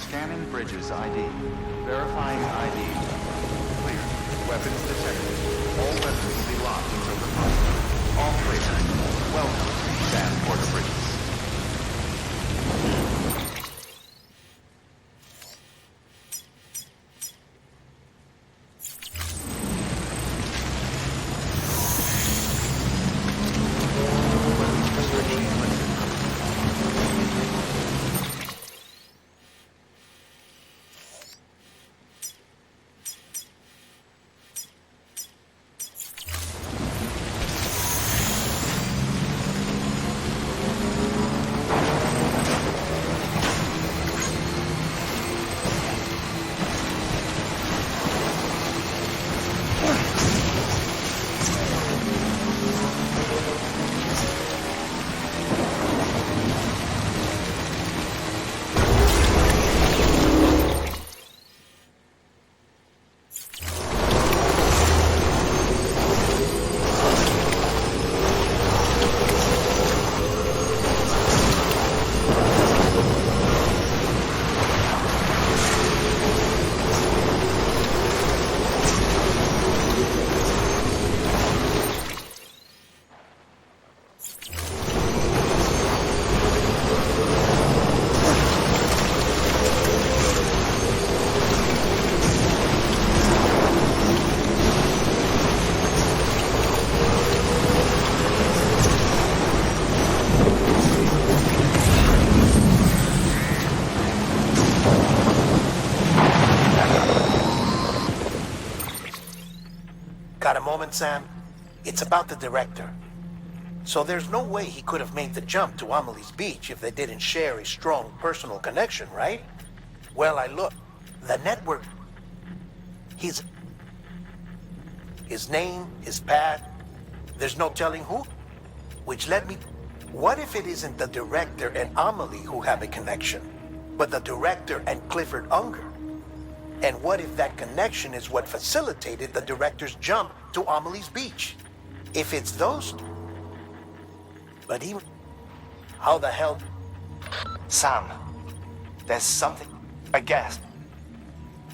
Scanning bridges ID. Verifying ID. Clear. Weapons detected. All weapons will be locked until deposit. All clear. Welcome to San Porter Bridges. Got a moment, Sam? It's about the director. So there's no way he could have made the jump to Amelie's Beach if they didn't share a strong personal connection, right? Well, I look. The network... His name, his path, there's no telling who. Which led me... What if it isn't the director and Amelie who have a connection, but the director and Clifford Unger? And what if that connection is what facilitated the director's jump to Amelie's Beach? If it's those... But even... How the hell... Sam, there's something... I guess.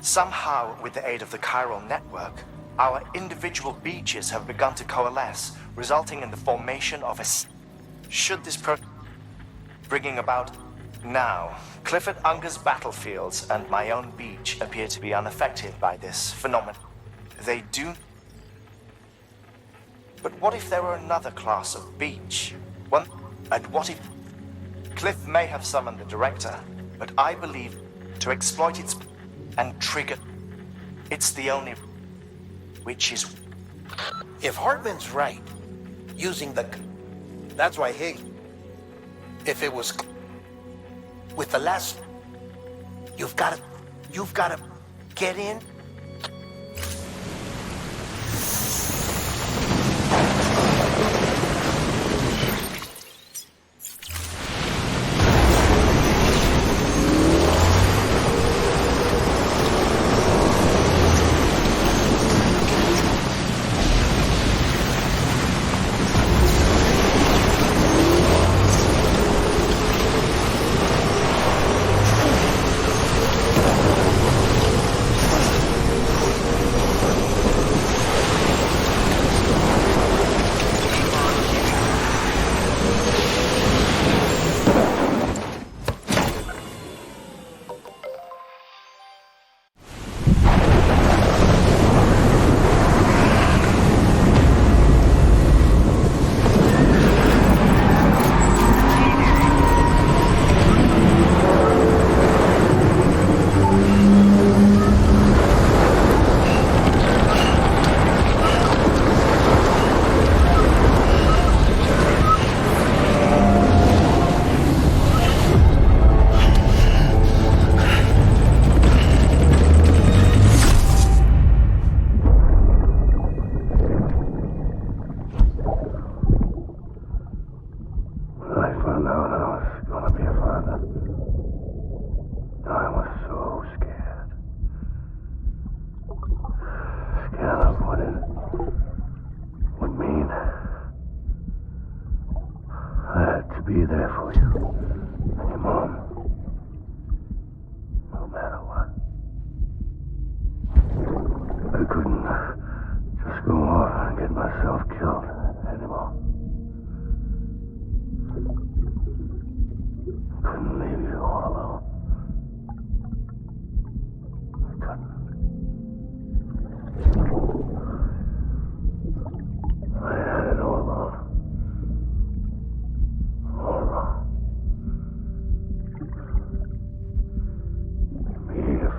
Somehow, with the aid of the chiral network, our individual beaches have begun to coalesce, resulting in the formation of a... Should this bringing about... Now, Clifford Unger's battlefields and my own beach appear to be unaffected by this phenomenon. They do... But what if there were another class of beach? One... And what if... Cliff may have summoned the director, but I believe to exploit its... and trigger... It's the only... Which is... If Hartman's right, using the... That's why if it was... With the last... You've gotta get in.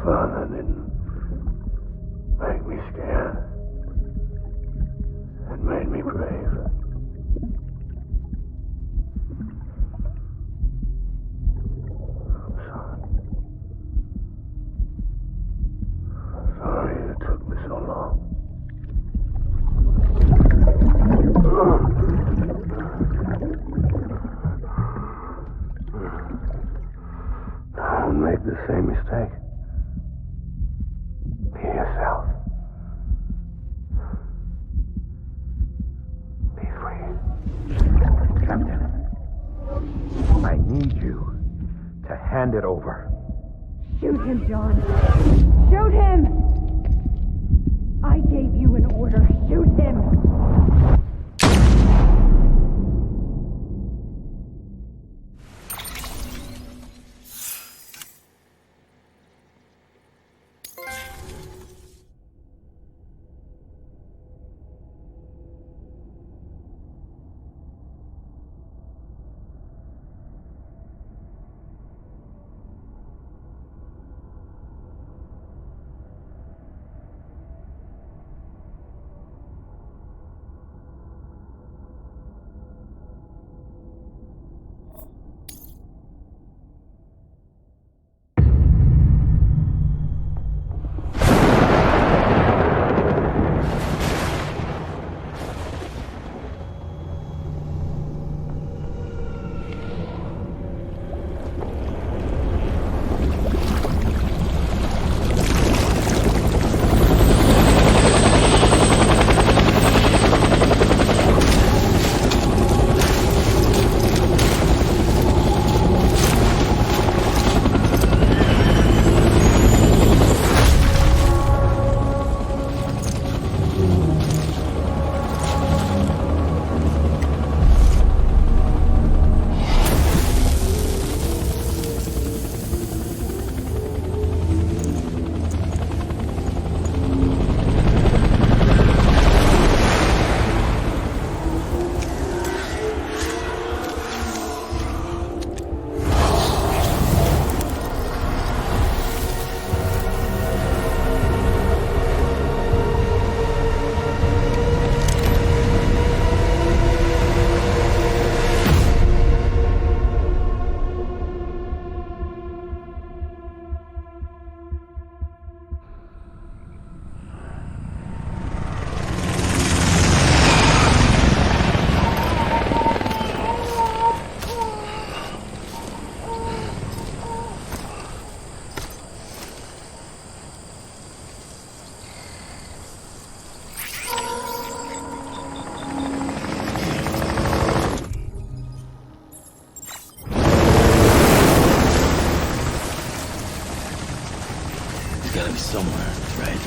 father didn't make me scared. It made me brave. I'm sorry. I'm sorry it took me so long. Don't make the same mistake. Be yourself. Be free. Captain, I need you to hand it over. Shoot him, John. Shoot him! I gave you an order. Shoot him! Gotta be somewhere, right?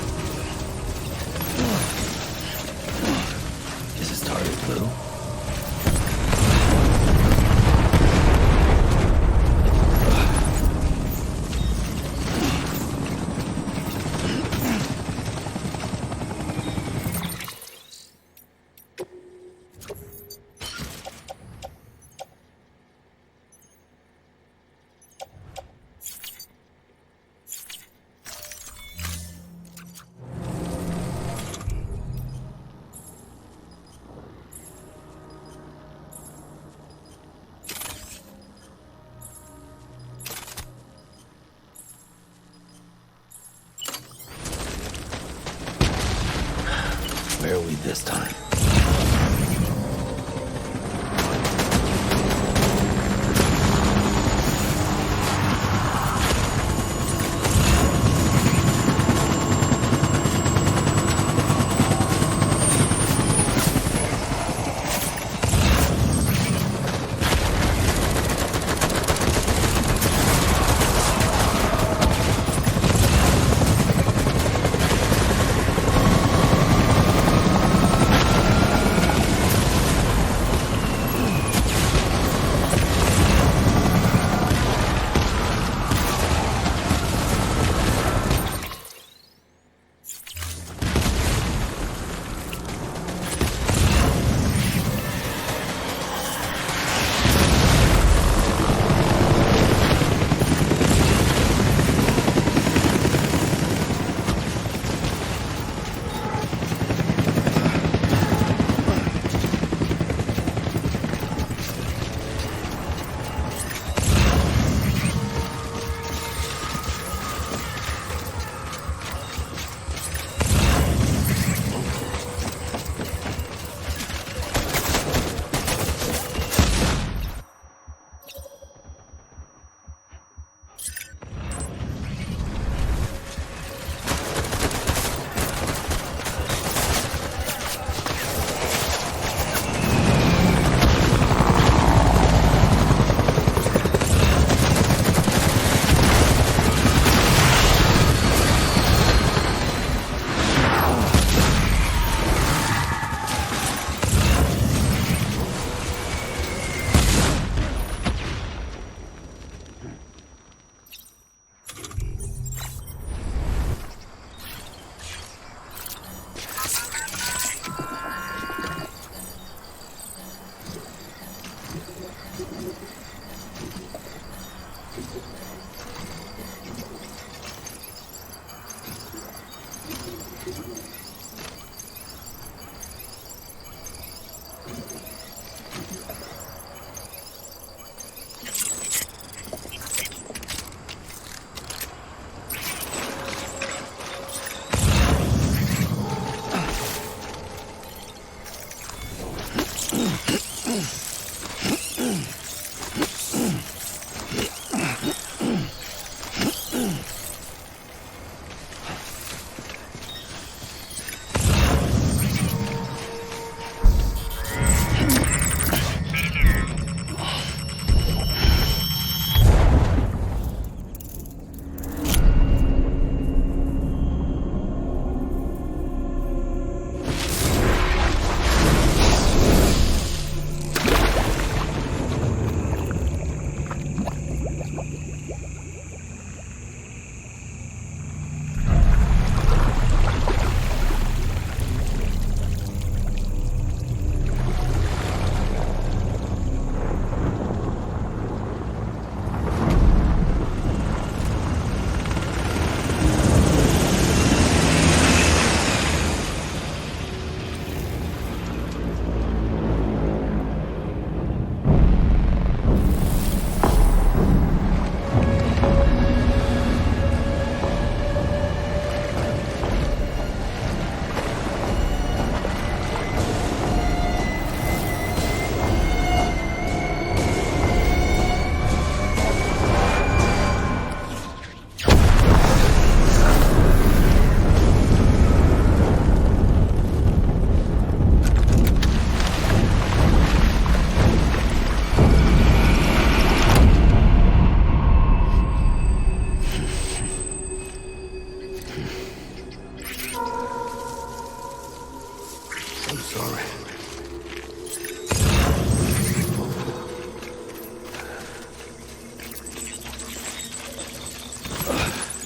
Is this target blue? Where are we this time?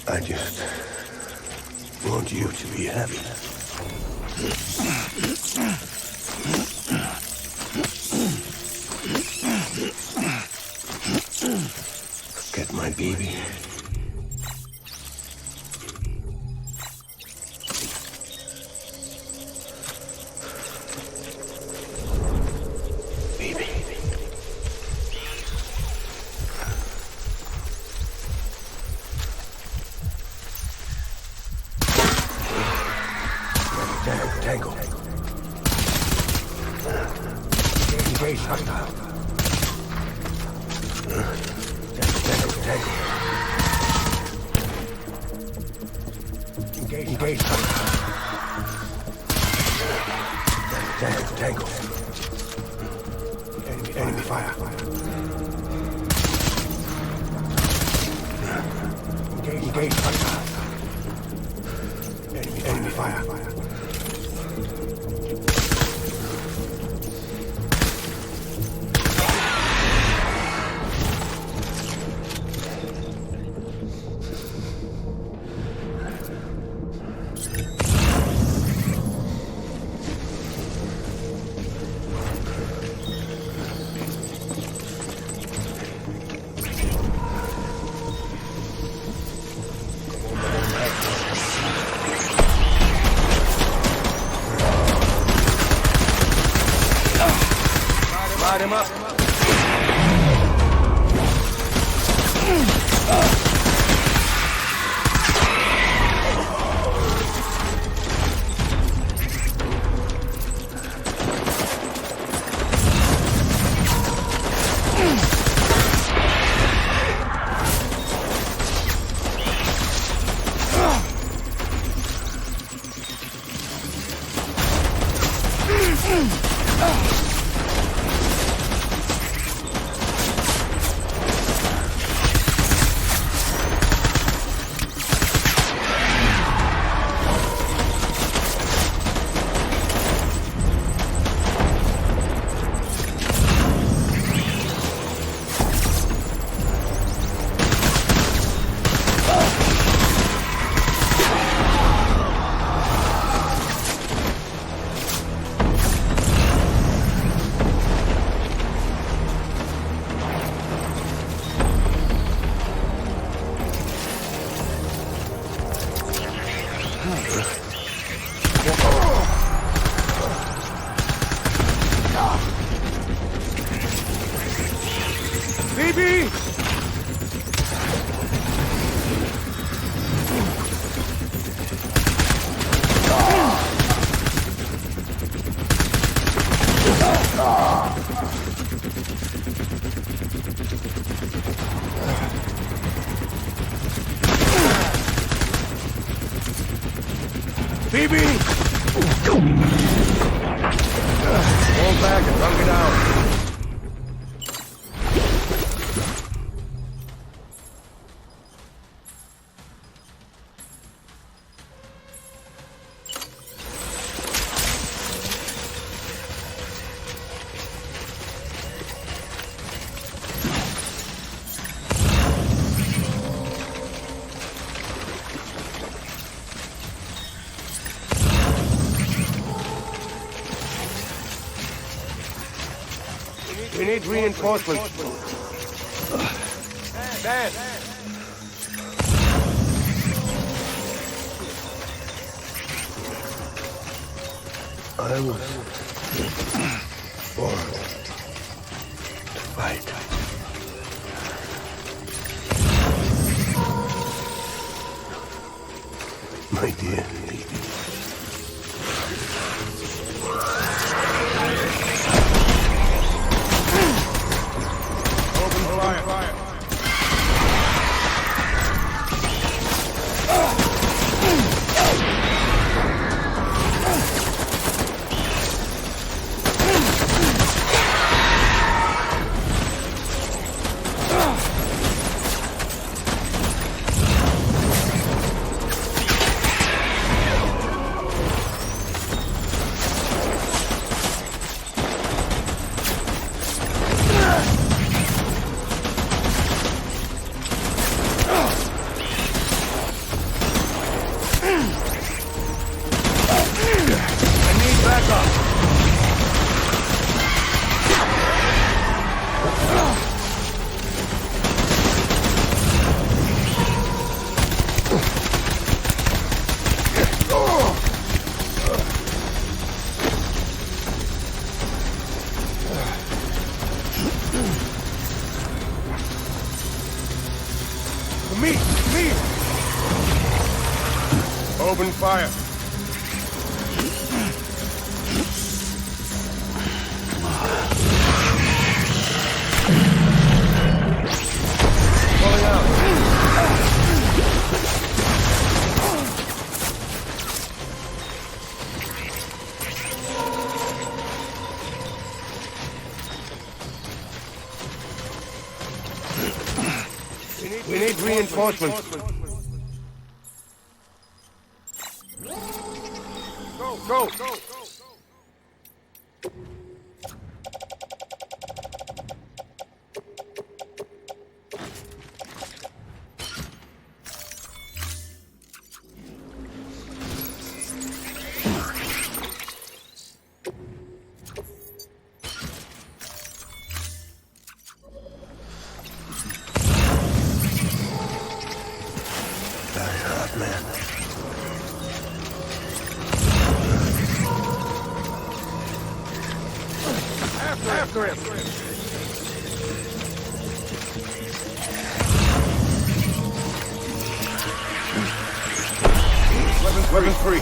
I just want you to be happy. Forget my baby. Baby. Tango. Engage hostile. Tango. Engage hostile. Tango. Enemy fire. Engage hostile. Enemy fire. Light him up. BB! Fall back and hug it out. We need reinforcements. Dad! I was born to fight. My dear lady. Me! Open fire. Pulling out. We need reinforcements. Go! Man. After him! Weapon free.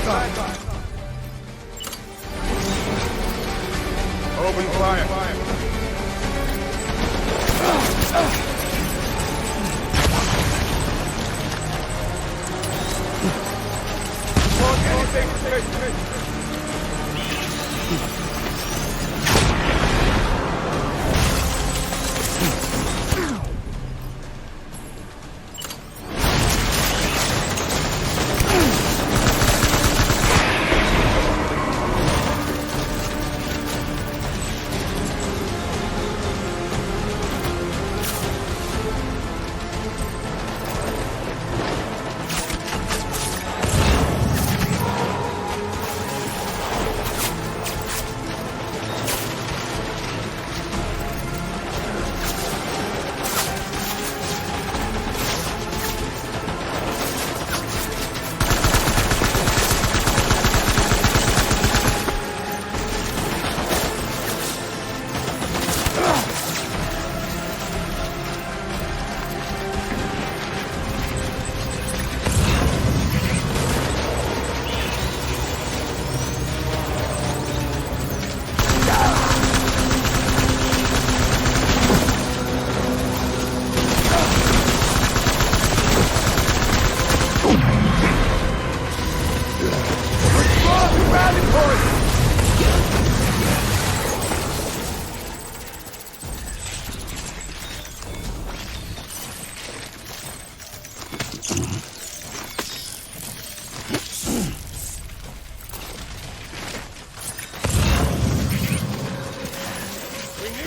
Open fire. Won't anything.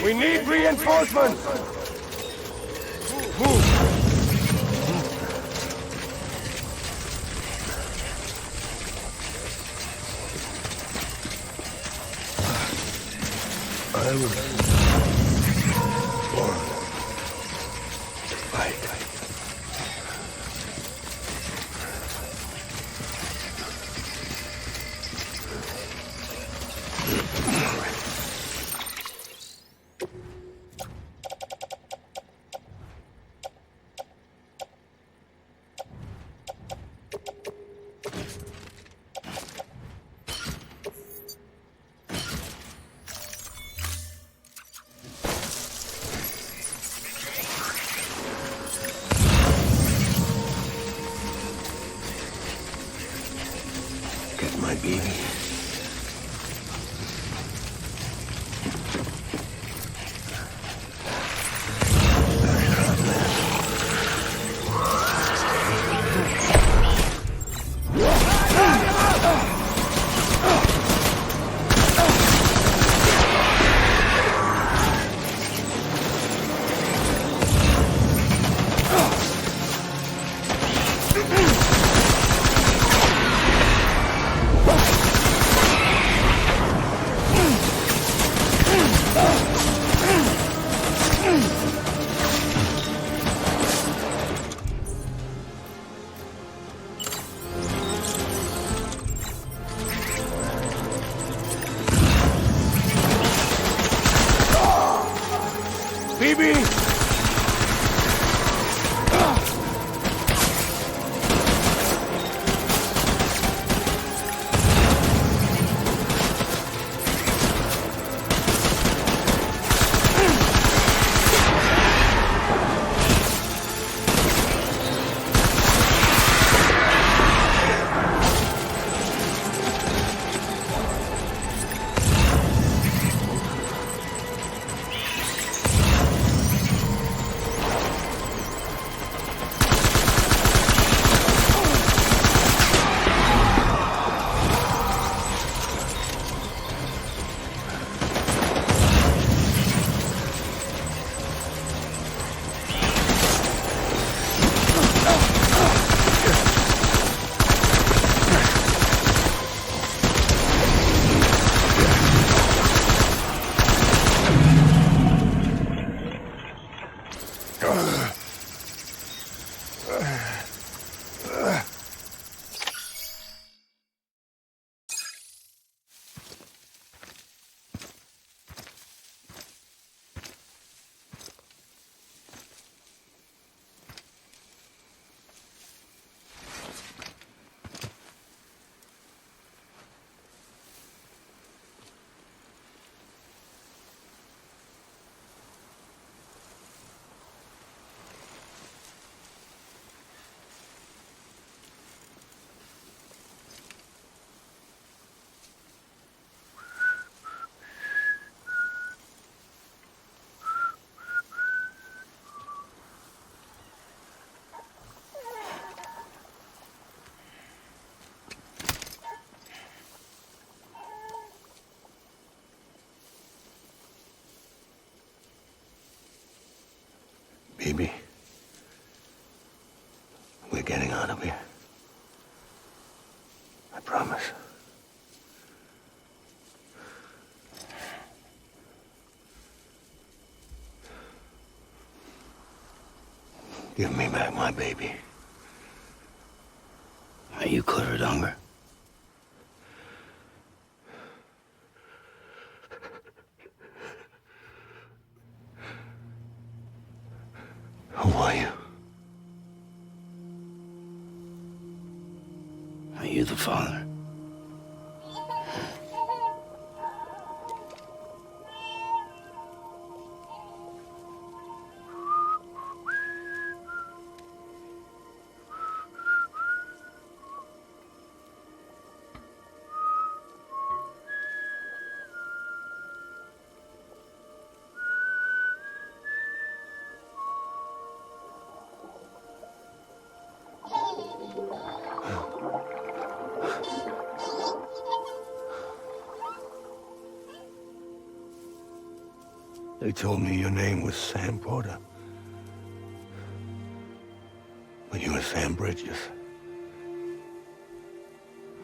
We need reinforcements! Move! I was born to fight. Get my baby. Phoebe! Baby, we're getting out of here. I promise. Give me back my baby. Are you Clifford Unger? Who are you? Are you the father? They told me your name was Sam Porter. But you were Sam Bridges.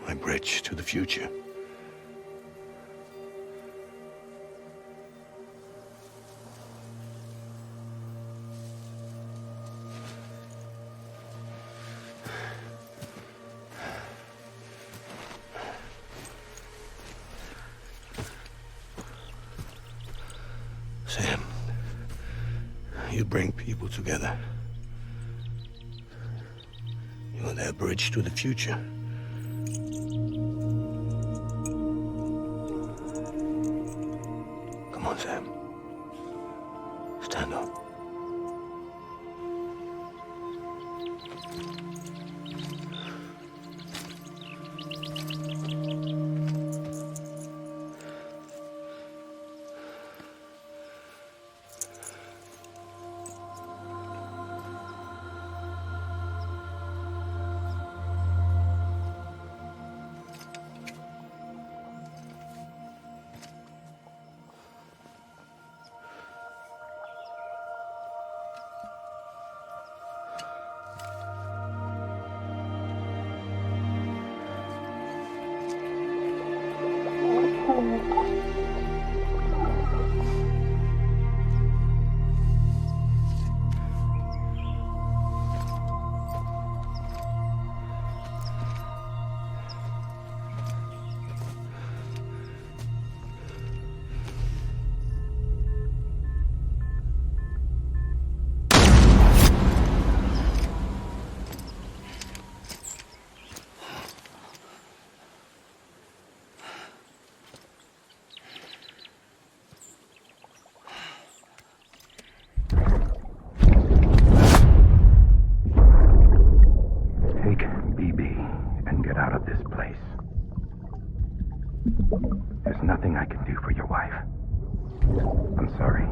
My bridge to the future. Sam, you bring people together. You're their bridge to the future. Come on, Sam. Stand up. There's nothing I can do for your wife. I'm sorry.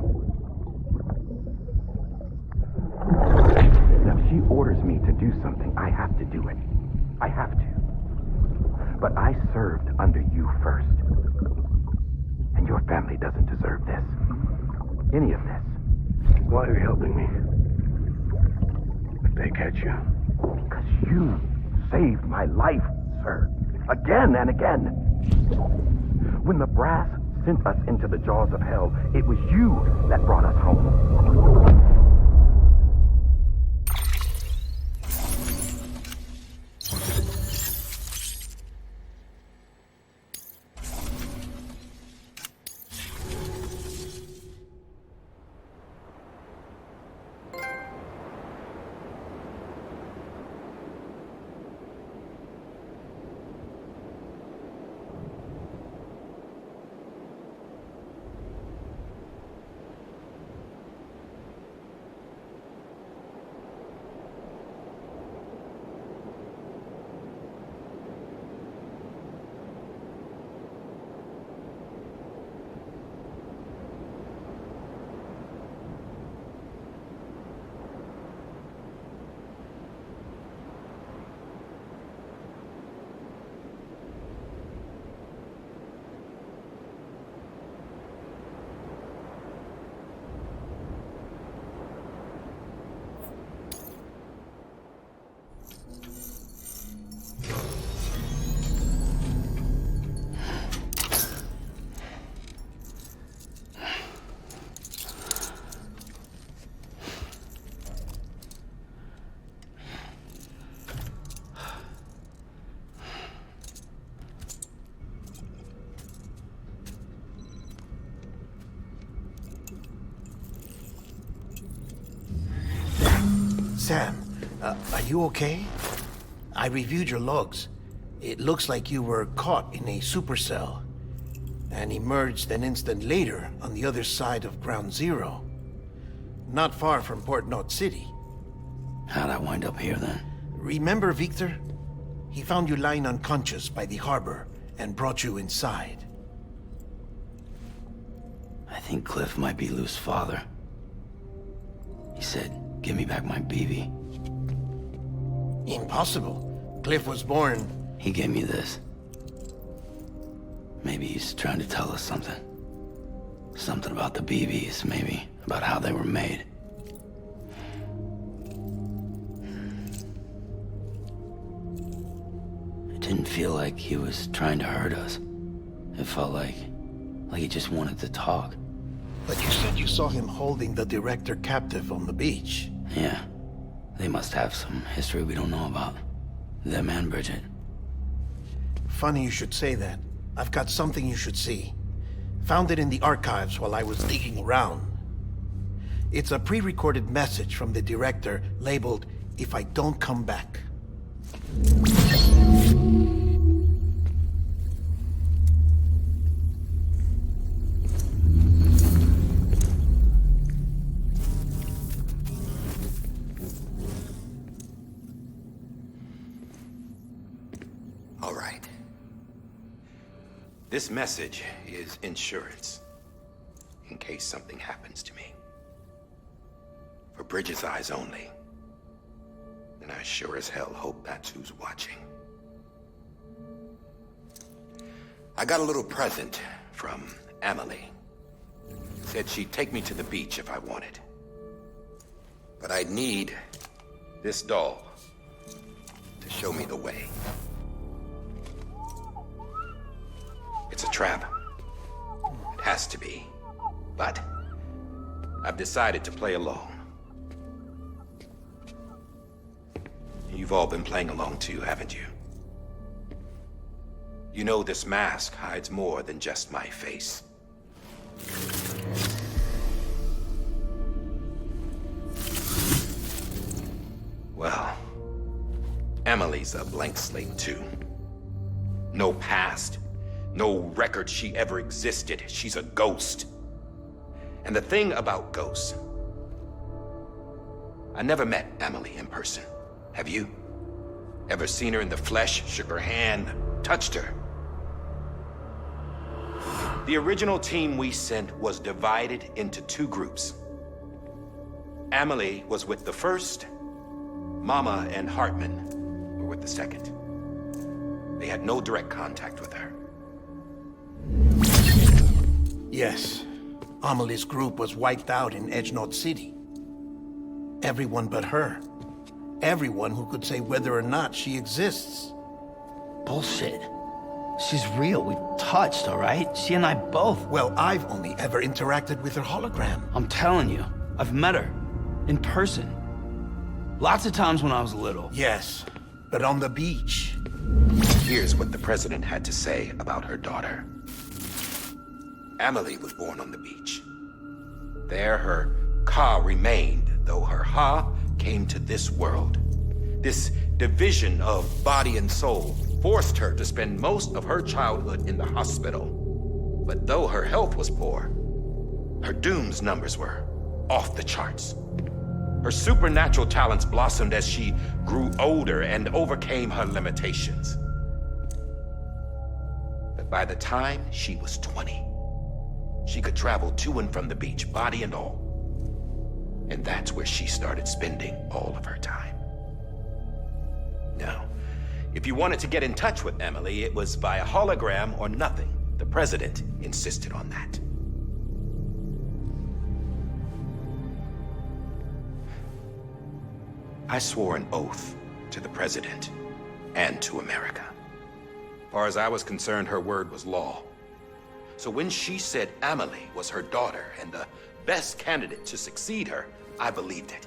Now, if she orders me to do something, I have to do it. I have to. But I served under you first. And your family doesn't deserve this. Any of this. Why are you helping me? If they catch you. Because you saved my life, sir. Again and again. When the brass sent us into the jaws of hell, it was you that brought us home. Sam, are you okay? I reviewed your logs. It looks like you were caught in a supercell and emerged an instant later on the other side of Ground Zero. Not far from Port Knot City. How'd I wind up here then? Remember Victor? He found you lying unconscious by the harbor and brought you inside. I think Cliff might be Lou's father. He said, give me back my BB. Impossible. Cliff was born... He gave me this. Maybe he's trying to tell us something. Something about the BBs, maybe. About how they were made. It didn't feel like he was trying to hurt us. It felt like he just wanted to talk. But you said you saw him holding the director captive on the beach. Yeah. They must have some history we don't know about. Them and Bridget. Funny you should say that. I've got something you should see. Found it in the archives while I was digging around. It's a pre-recorded message from the director labeled, "If I don't come back." All right. This message is insurance, in case something happens to me. For Bridget's eyes only. And I sure as hell hope that's who's watching. I got a little present from Emily. Said she'd take me to the beach if I wanted. But I'd need this doll to show me the way. It's a trap. It has to be. But I've decided to play along. You've all been playing along too, haven't you? You know this mask hides more than just my face. Well, Emily's a blank slate too. No past. No record she ever existed. She's a ghost. And the thing about ghosts, I never met Emily in person. Have you? Ever seen her in the flesh, shook her hand, touched her? The original team we sent was divided into two groups. Emily was with the first. Mama and Hartman were with the second. They had no direct contact with her. Yes. Amelie's group was wiped out in Edge Knot City. Everyone but her. Everyone who could say whether or not she exists. Bullshit. She's real. We've touched, all right? She and I both. Well, I've only ever interacted with her hologram. I'm telling you, I've met her. In person. Lots of times when I was little. Yes, but on the beach. Here's what the president had to say about her daughter. Emily was born on the beach. There her Ka remained, though her Ha came to this world. This division of body and soul forced her to spend most of her childhood in the hospital. But though her health was poor, her Doom's numbers were off the charts. Her supernatural talents blossomed as she grew older and overcame her limitations. But by the time she was 20, she could travel to and from the beach, body and all. And that's where she started spending all of her time. Now, if you wanted to get in touch with Emily, it was via hologram or nothing. The president insisted on that. I swore an oath to the president and to America. As far as I was concerned, her word was law. So when she said Emily was her daughter and the best candidate to succeed her, I believed it.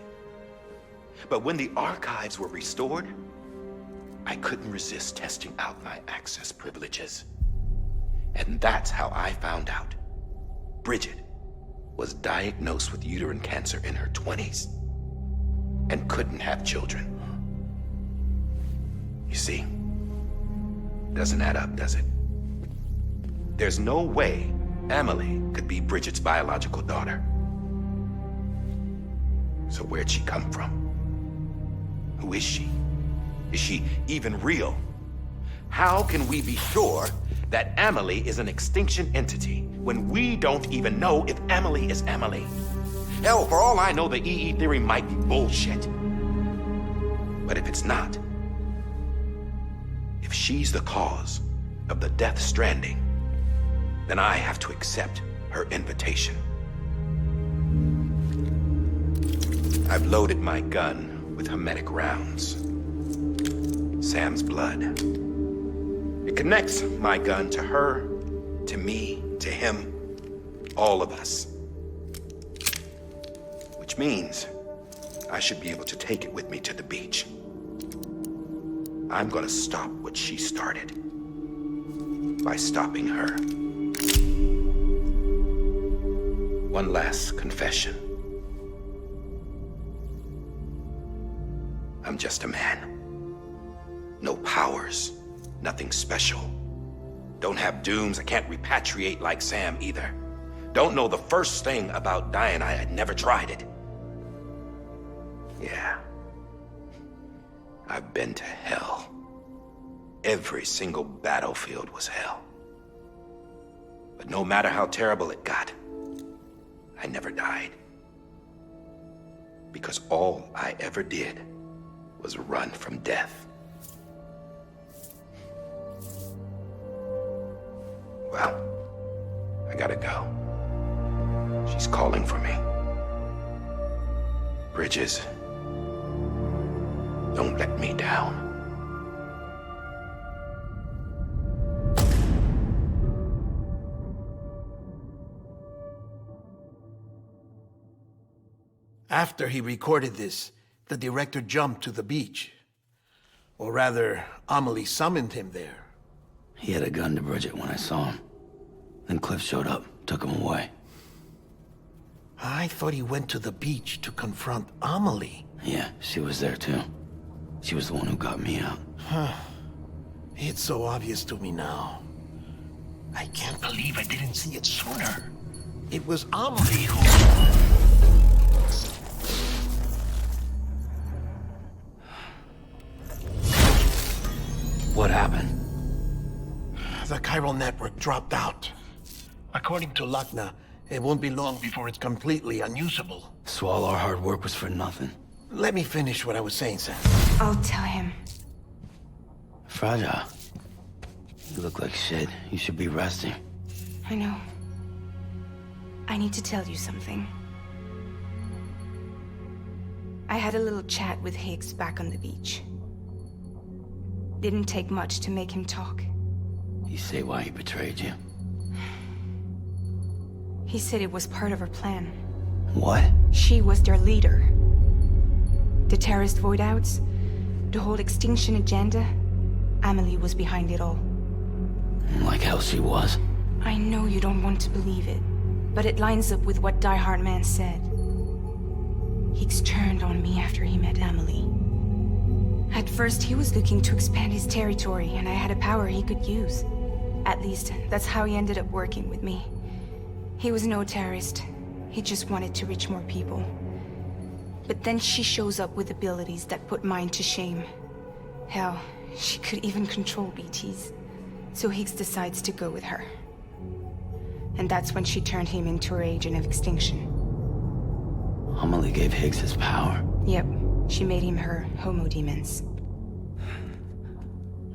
But when the archives were restored, I couldn't resist testing out my access privileges. And that's how I found out Bridget was diagnosed with uterine cancer in her 20s. and couldn't have children. You see, doesn't add up, does it? There's no way Amelie could be Bridget's biological daughter. So where'd she come from? Who is she? Is she even real? How can we be sure that Amelie is an extinction entity when we don't even know if Amelie is Amelie? Hell, for all I know, the EE theory might be bullshit. But if it's not, if she's the cause of the Death Stranding, then I have to accept her invitation. I've loaded my gun with hermetic rounds. Sam's blood. It connects my gun to her, to me, to him, all of us. Which means I should be able to take it with me to the beach. I'm gonna stop what she started by stopping her. One last confession. I'm just a man. No powers, nothing special. Don't have dooms, I can't repatriate like Sam either. Don't know the first thing about dying, I had never tried it. Yeah. I've been to hell. Every single battlefield was hell. But no matter how terrible it got, I never died. Because all I ever did was run from death. Well, I gotta go. She's calling for me. Bridges, don't let me down. After he recorded this, the director jumped to the beach. Or rather, Amelie summoned him there. He had a gun to Bridget when I saw him. Then Cliff showed up, took him away. I thought he went to the beach to confront Amelie. Yeah, she was there too. She was the one who got me out. It's so obvious to me now. I can't believe I didn't see it sooner. It was Amelie who... What happened? The chiral network dropped out. According to Lachna, it won't be long before it's completely unusable. So all our hard work was for nothing. Let me finish what I was saying, Sam. I'll tell him. Fragile. You look like shit. You should be resting. I know. I need to tell you something. I had a little chat with Higgs back on the beach. Didn't take much to make him talk. You say why he betrayed you? He said it was part of her plan. What? She was their leader. The terrorist voidouts, the whole extinction agenda, Amelie was behind it all. Like hell she was. I know you don't want to believe it, but it lines up with what Die Hard Man said. Higgs turned on me after he met Amelie. At first, he was looking to expand his territory, and I had a power he could use. At least, that's how he ended up working with me. He was no terrorist. He just wanted to reach more people. But then she shows up with abilities that put mine to shame. Hell, she could even control BTs. So Higgs decides to go with her. And that's when she turned him into her agent of extinction. Amelie gave Higgs his power. Yep, she made him her Homo Demens.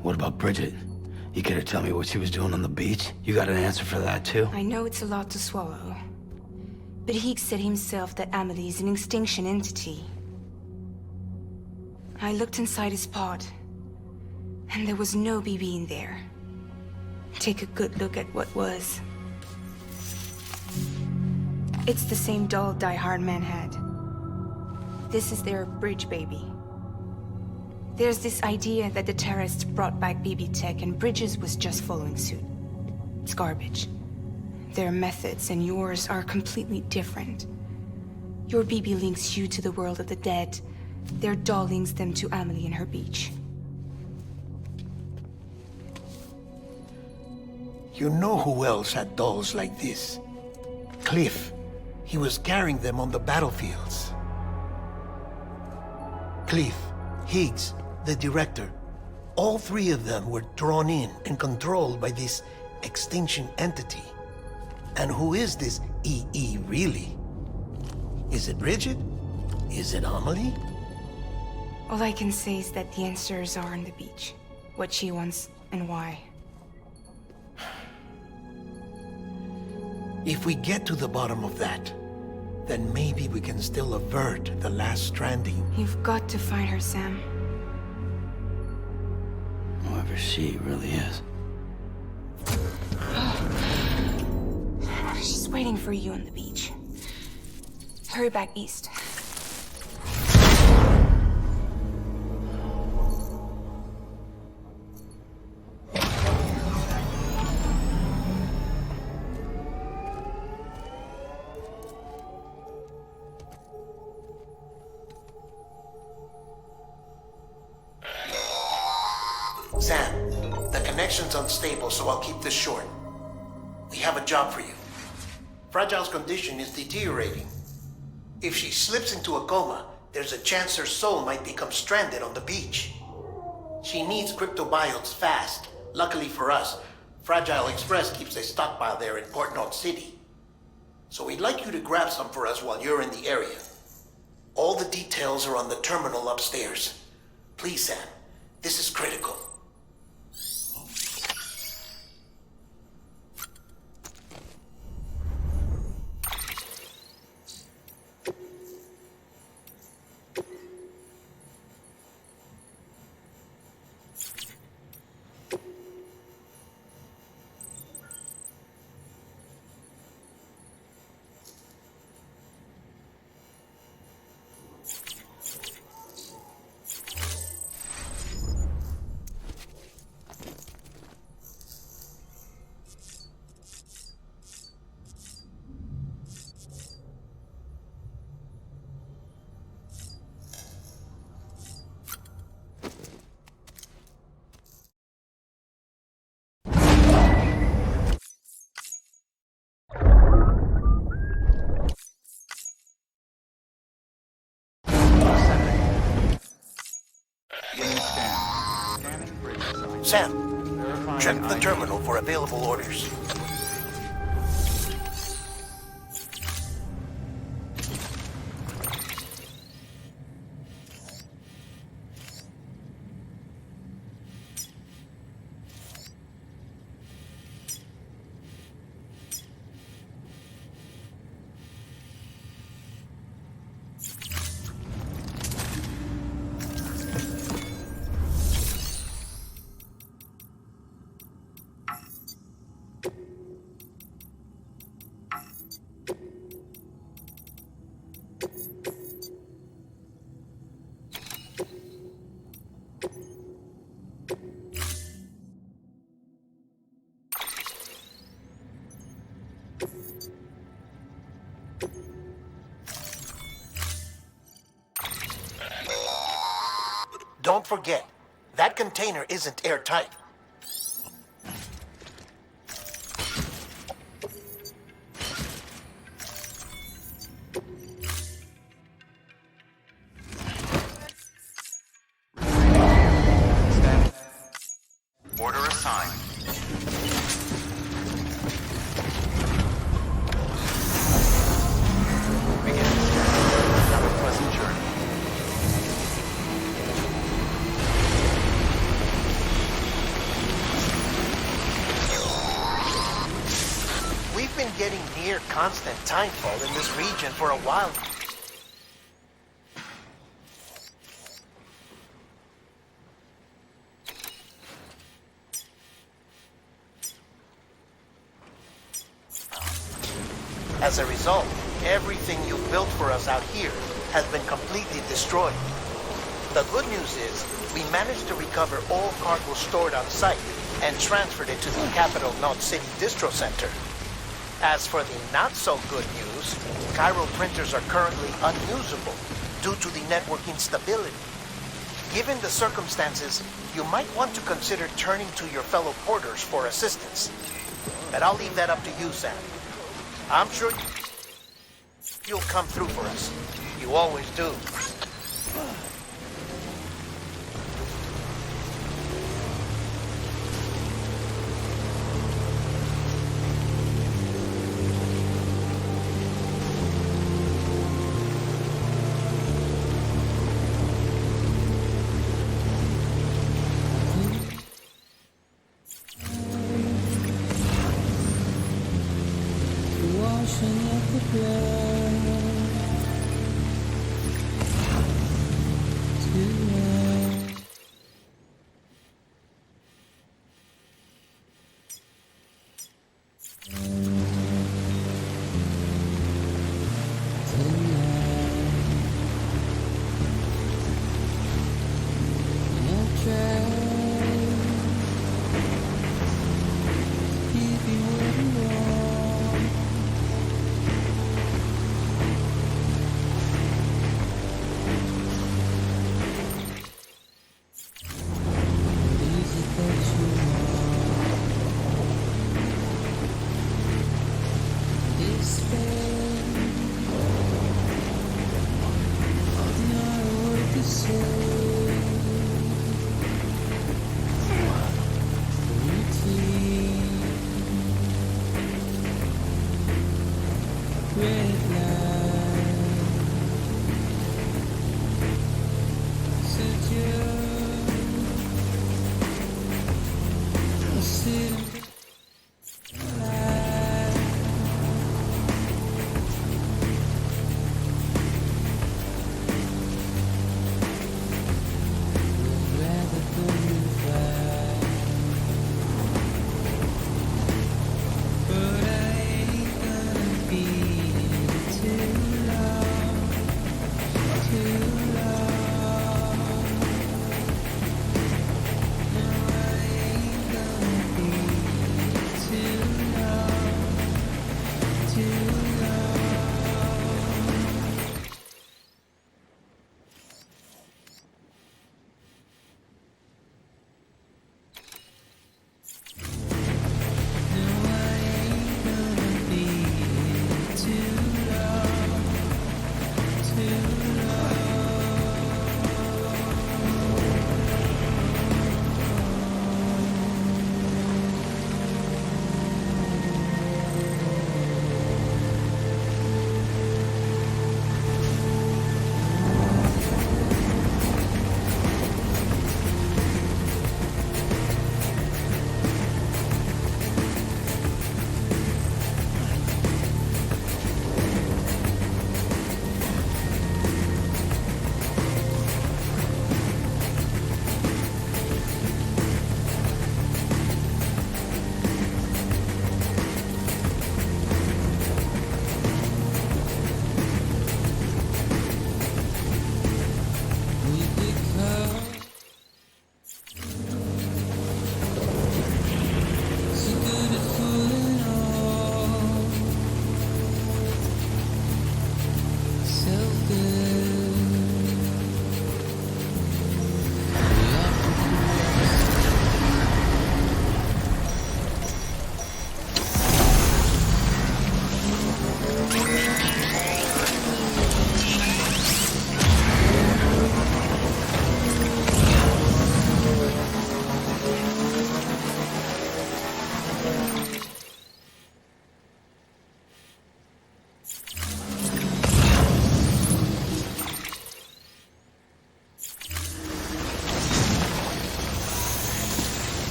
What about Bridget? You care to tell me what she was doing on the beach? You got an answer for that too? I know it's a lot to swallow. But Higgs said himself that Amelie is an extinction entity. I looked inside his pod, and there was no BB in there. Take a good look at what was. It's the same doll Die Hard Man had. This is their bridge baby. There's this idea that the terrorists brought back BB tech and Bridges was just following suit. It's garbage. Their methods and yours are completely different. Your BB links you to the world of the dead, Their doll links them to Amelie and her beach. You know who else had dolls like this? Cliff. He was carrying them on the battlefields. Cliff, Higgs, the director. All three of them were drawn in and controlled by this extinction entity. And who is this EE really? Is it Bridget? Is it Amelie? All I can say is that the answers are on the beach. What she wants and why. If we get to the bottom of that, then maybe we can still avert the last stranding. You've got to find her, Sam. Whoever she really is. She's waiting for you on the beach. Hurry back east. Sam, the connection's unstable, so I'll keep this short. We have a job for you. Fragile's condition is deteriorating. If she slips into a coma, there's a chance her soul might become stranded on the beach. She needs cryptobiotes fast. Luckily for us, Fragile Express keeps a stockpile there in Port Knot City. So we'd like you to grab some for us while you're in the area. All the details are on the terminal upstairs. Please, Sam, this is critical. Sam, check the terminal for available orders. Don't forget, that container isn't airtight. Order assigned. Begin. Have a pleasant journey. We've been getting near constant timefall in this region for a while now. As a result, everything you built for us out here has been completely destroyed. The good news is, we managed to recover all cargo stored on site and transferred it to the Capital Knot City Distro Center. As for the not-so-good news, Chiral printers are currently unusable, due to the network instability. Given the circumstances, you might want to consider turning to your fellow porters for assistance. But I'll leave that up to you, Sam. I'm sure you'll come through for us. You always do.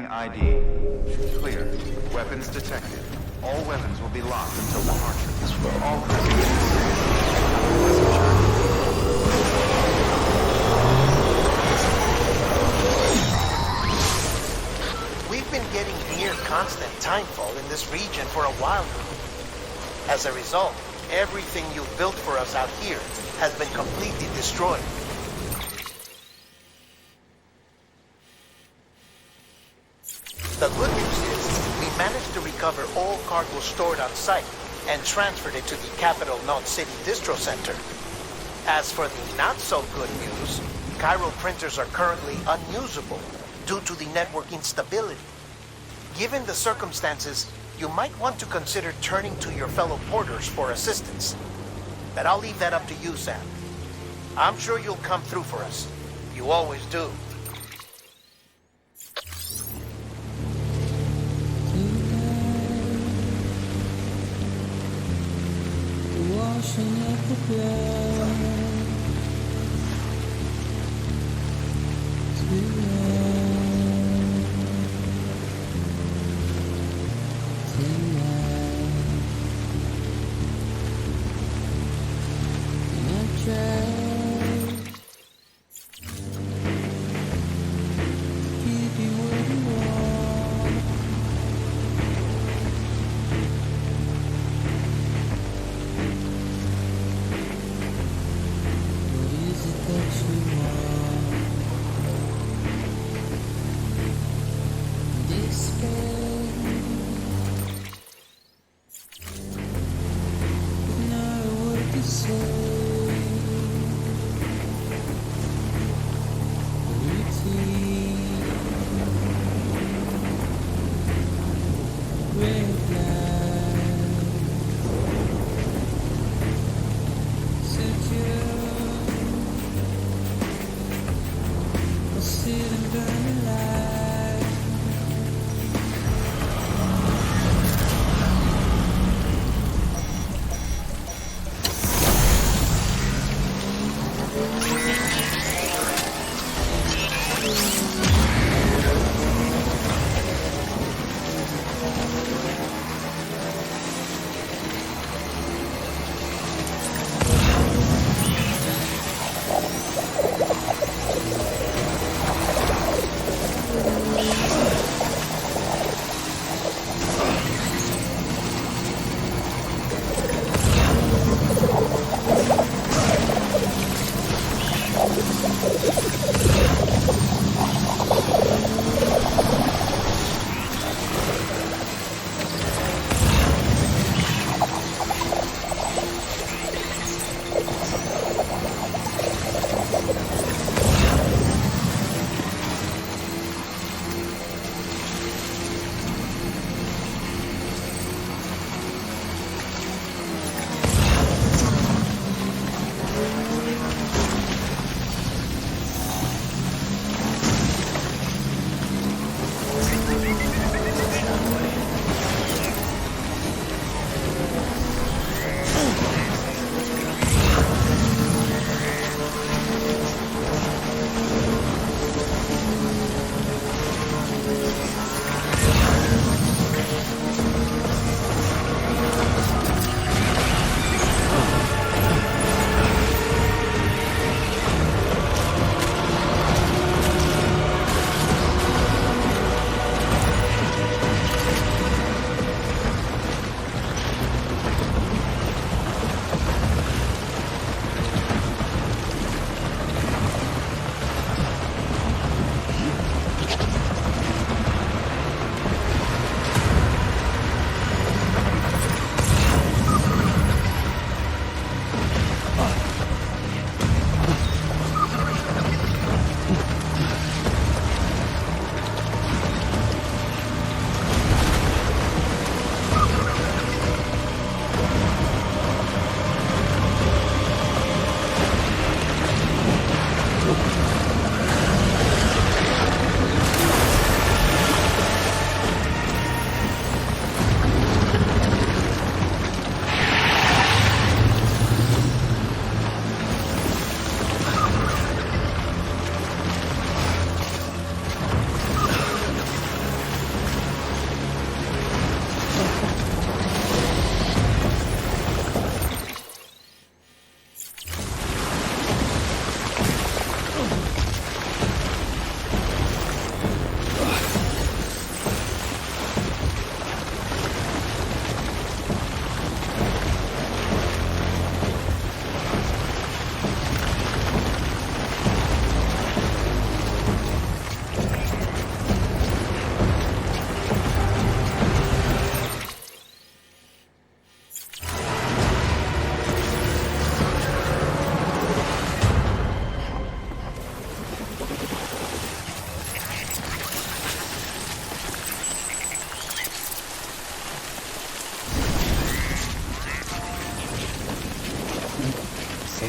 Verifying ID. Clear. Weapons detected. All weapons will be locked until departure. All passengers We've been getting near constant timefall in this region for a while now. As a result, everything you've built for us out here has been completely destroyed. The good news is, we managed to recover all cargo stored on site and transferred it to the Capital Knot City Distro Center. As for the not-so-good news, Chiral printers are currently unusable due to the network instability. Given the circumstances, you might want to consider turning to your fellow porters for assistance. But I'll leave that up to you, Sam. I'm sure you'll come through for us. You always do. Washing up the blood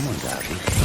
Someone's happy.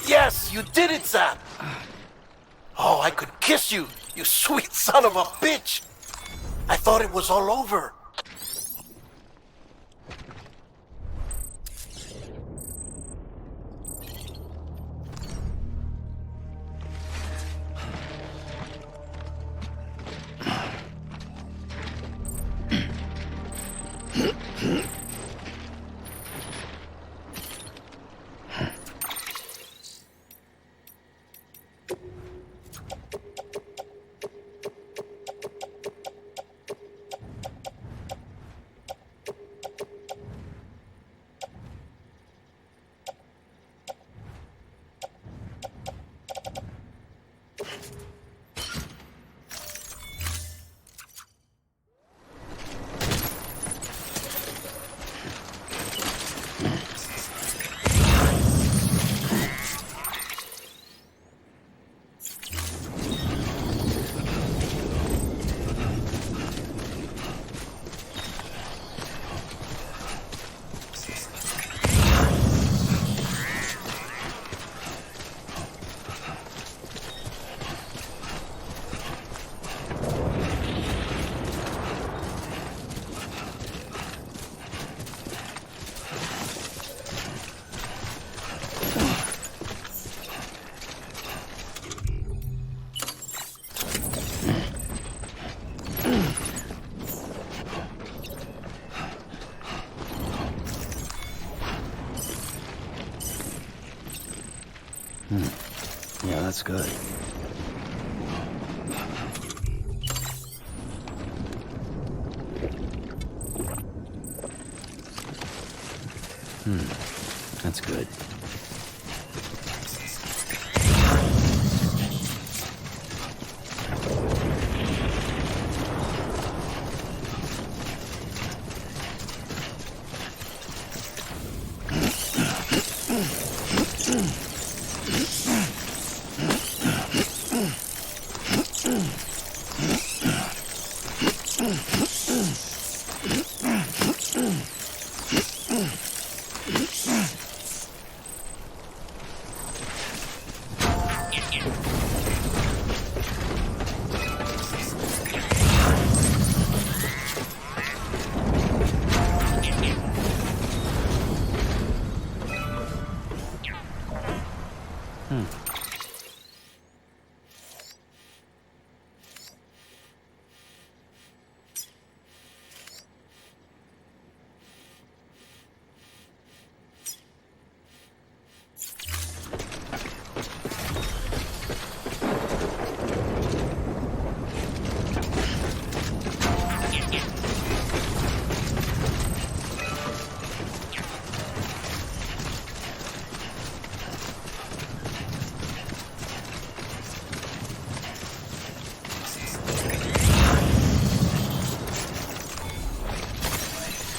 Yes, you did it, Sam! Oh, I could kiss you, you sweet son of a bitch! I thought it was all over. Yeah, that's good. That's good.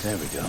There we go.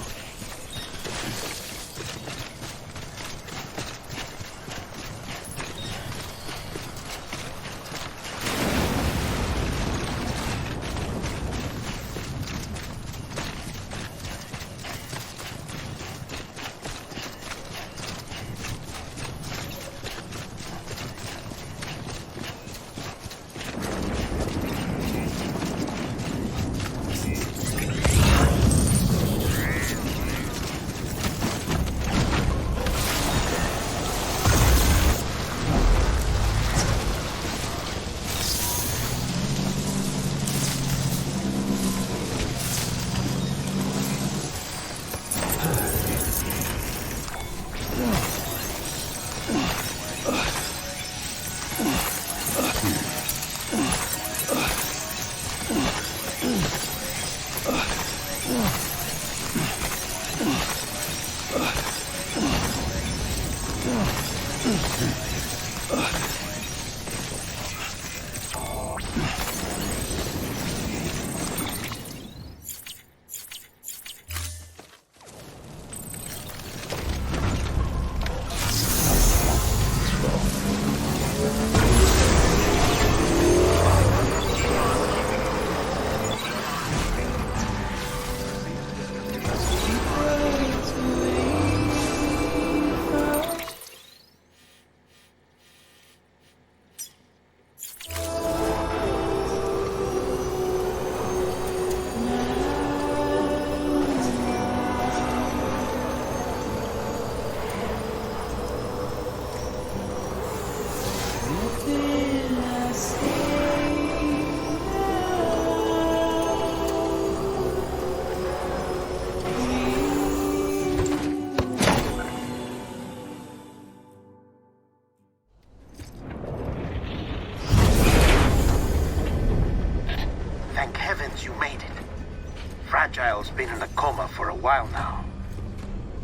child's been in a coma for a while now.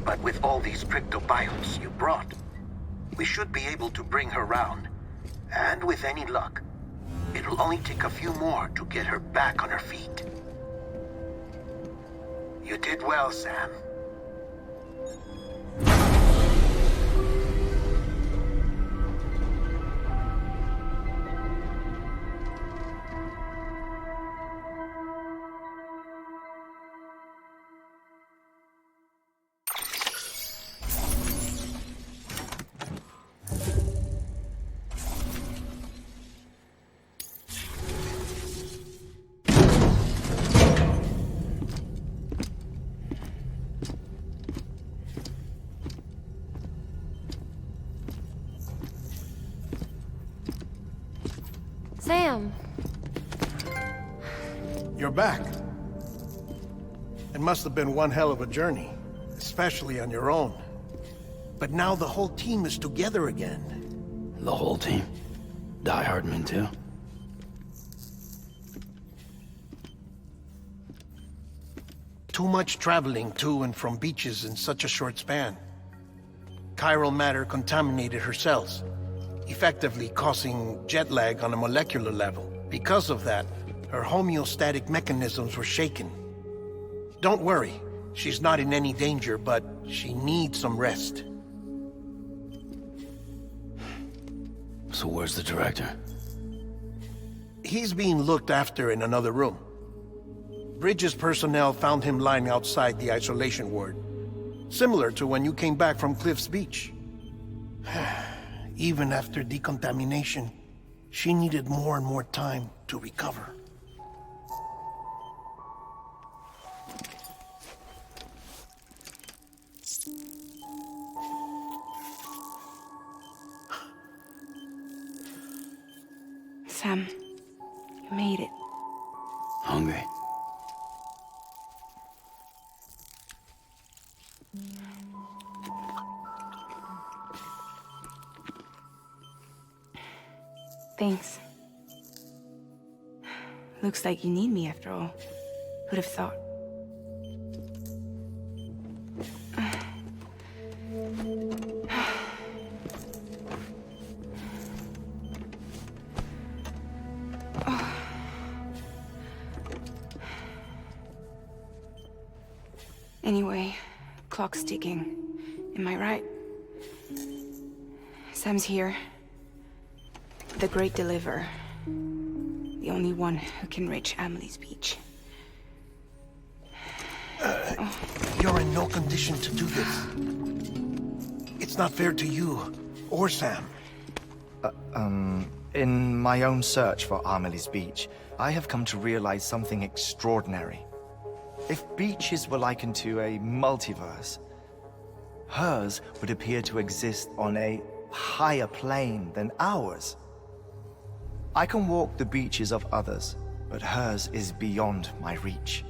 But with all these cryptobiotes you brought, we should be able to bring her round. And with any luck, it'll only take a few more to get her back on her feet. You did well, Sam. Sam! You're back. It must have been one hell of a journey, especially on your own. But now the whole team is together again. The whole team? Die Hardman too? Too much traveling to and from beaches in such a short span. Chiral matter contaminated her cells, effectively causing jet lag on a molecular level. Because of that, her homeostatic mechanisms were shaken. Don't worry, she's not in any danger, but she needs some rest. So where's the director? He's being looked after in another room. Bridges personnel found him lying outside the isolation ward. Similar to when you came back from Cliff's Beach. Even after decontamination, she needed more and more time to recover. Sam, you made it. Hungry? Thanks. Looks like you need me after all. Who'd have thought? Anyway, clock's ticking. Am I right? Sam's here. The Great Deliverer. The only one who can reach Amelie's Beach. You're in no condition to do this. It's not fair to you, or Sam. In my own search for Amelie's Beach, I have come to realize something extraordinary. If beaches were likened to a multiverse, hers would appear to exist on a higher plane than ours. I can walk the beaches of others, but hers is beyond my reach.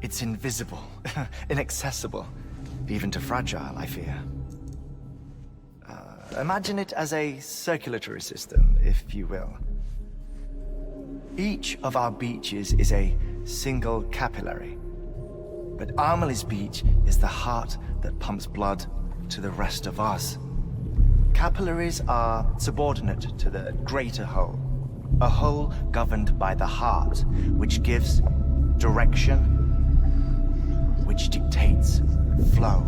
It's invisible, inaccessible, even to fragile, I fear. Imagine it as a circulatory system, if you will. Each of our beaches is a single capillary. But Amelie's Beach is the heart that pumps blood to the rest of us. Capillaries are subordinate to the greater whole. A whole governed by the heart, which gives direction, which dictates flow,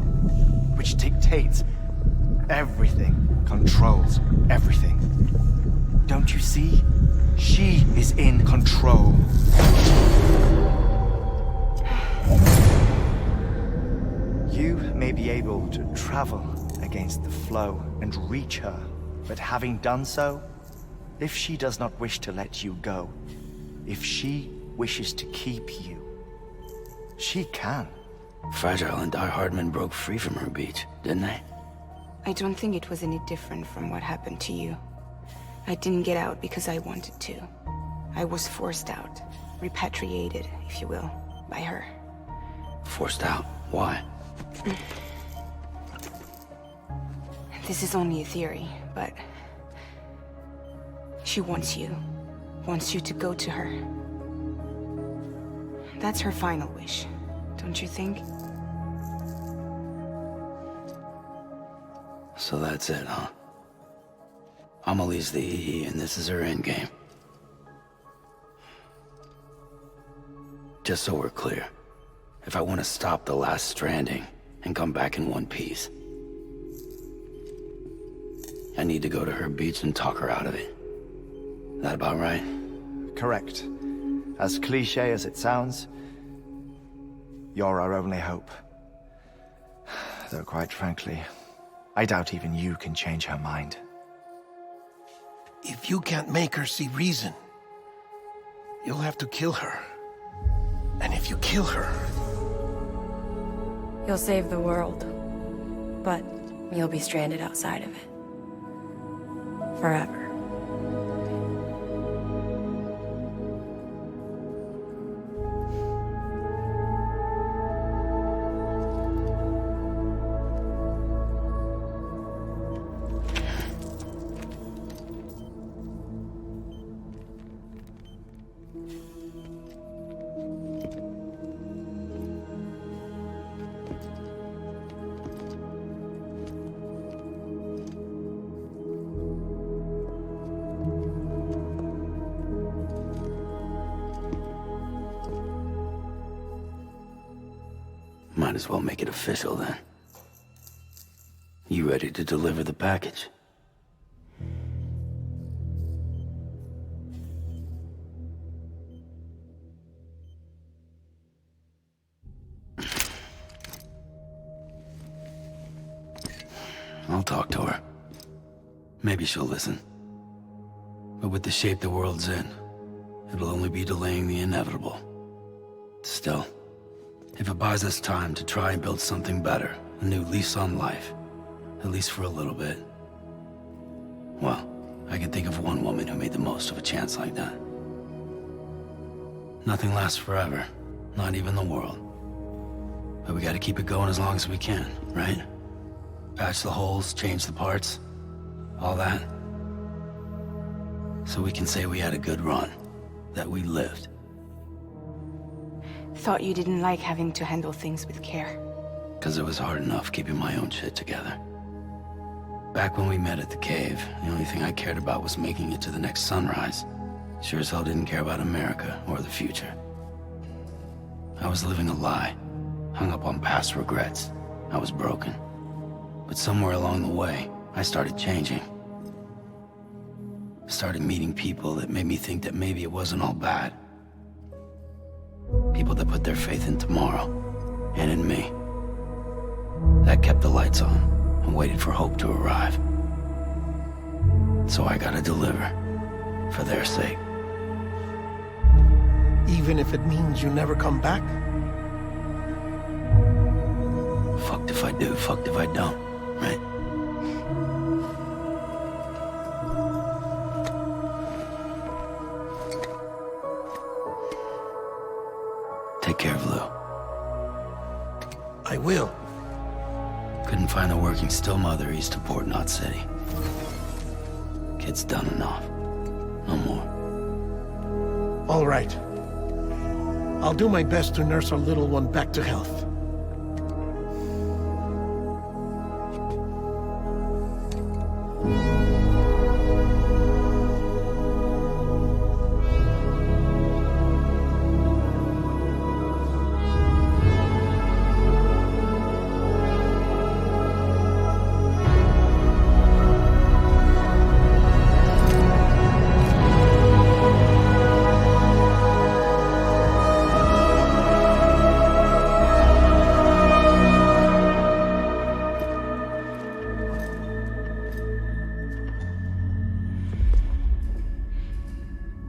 which dictates everything, controls everything. Don't you see? She is in control. You may be able to travel against the flow and reach her, but having done so, if she does not wish to let you go, if she wishes to keep you, she can. Fragile and Die Hardman broke free from her beach, didn't they? I don't think it was any different from what happened to you. I didn't get out because I wanted to. I was forced out. Repatriated, if you will, by her. Forced out? Why? This is only a theory, but... she wants you to go to her. That's her final wish. don't you think? So that's it, huh? Amelie's the EE, and this is her endgame. Just so we're clear, if I want to stop the last stranding and come back in one piece, I need to go to her beach and talk her out of it. That about right? Correct. As cliche as it sounds, you're our only hope. Though quite frankly, I doubt even you can change her mind. If you can't make her see reason, you'll have to kill her. And if you kill her... You'll save the world, but you'll be stranded outside of it. Forever. Might as well make it official then. You ready to deliver the package? I'll talk to her. Maybe she'll listen. But with the shape the world's in, it'll only be delaying the inevitable. Still, if it buys us time to try and build something better, a new lease on life, at least for a little bit, well, I can think of one woman who made the most of a chance like that. Nothing lasts forever, not even the world. But we gotta keep it going as long as we can, right? Patch the holes, change the parts, all that. So we can say we had a good run, that we lived. Thought you didn't like having to handle things with care. 'Cause it was hard enough keeping my own shit together. Back when we met at the cave, the only thing I cared about was making it to the next sunrise. Sure as hell didn't care about America or the future. I was living a lie, hung up on past regrets. I was broken. But somewhere along the way, I started changing. Started meeting people that made me think that maybe it wasn't all bad. People that put their faith in tomorrow, and in me. That kept the lights on, and waited for hope to arrive. So I gotta deliver, for their sake. Even if it means you never come back? Fucked if I do, fucked if I don't, right? Take care of Lou. I will. Couldn't find a working still mother east of Port Knot City. Kid's done enough. No more. All right. I'll do my best to nurse our little one back to health.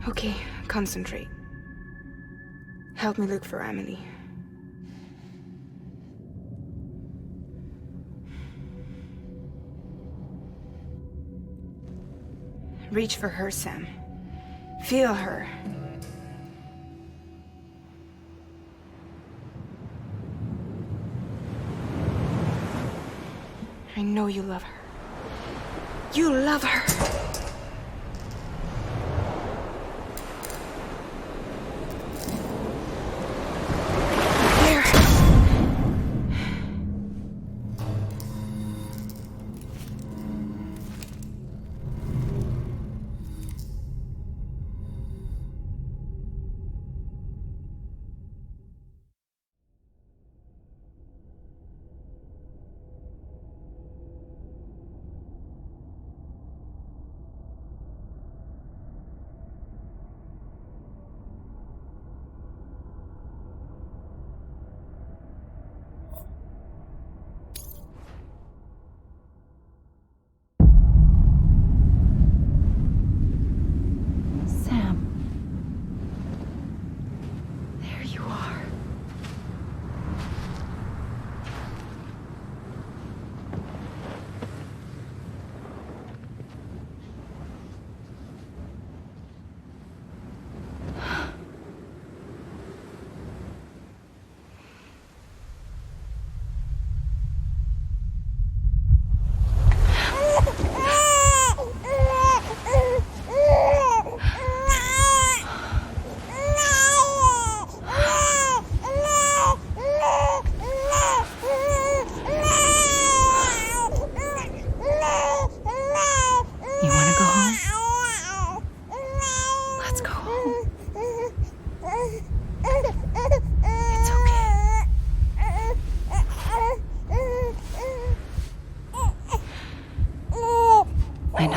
Okay, concentrate. Help me look for Emily. Reach for her, Sam. Feel her. I know you love her. You love her! There!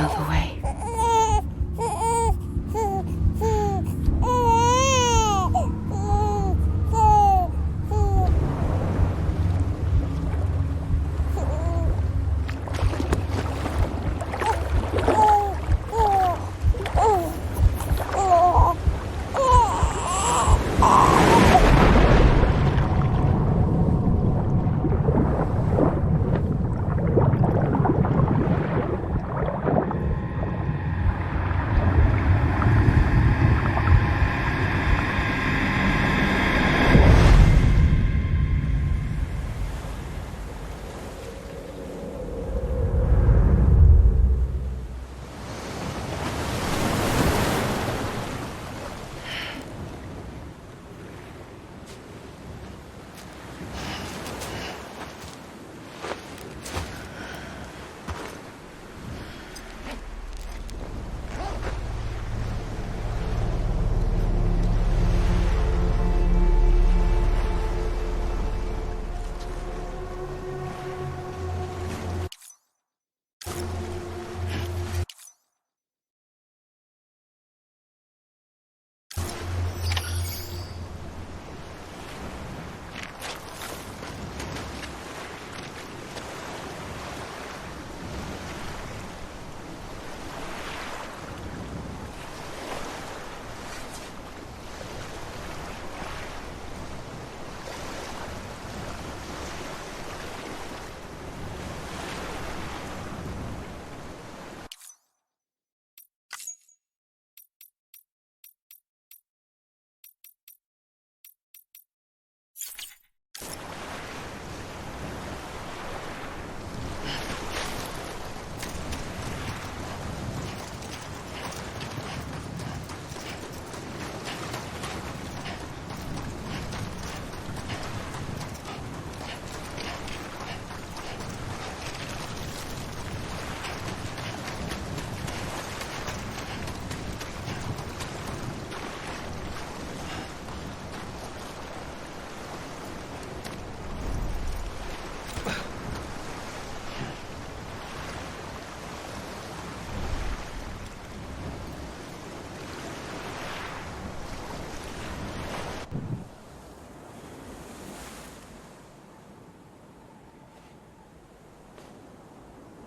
know the way.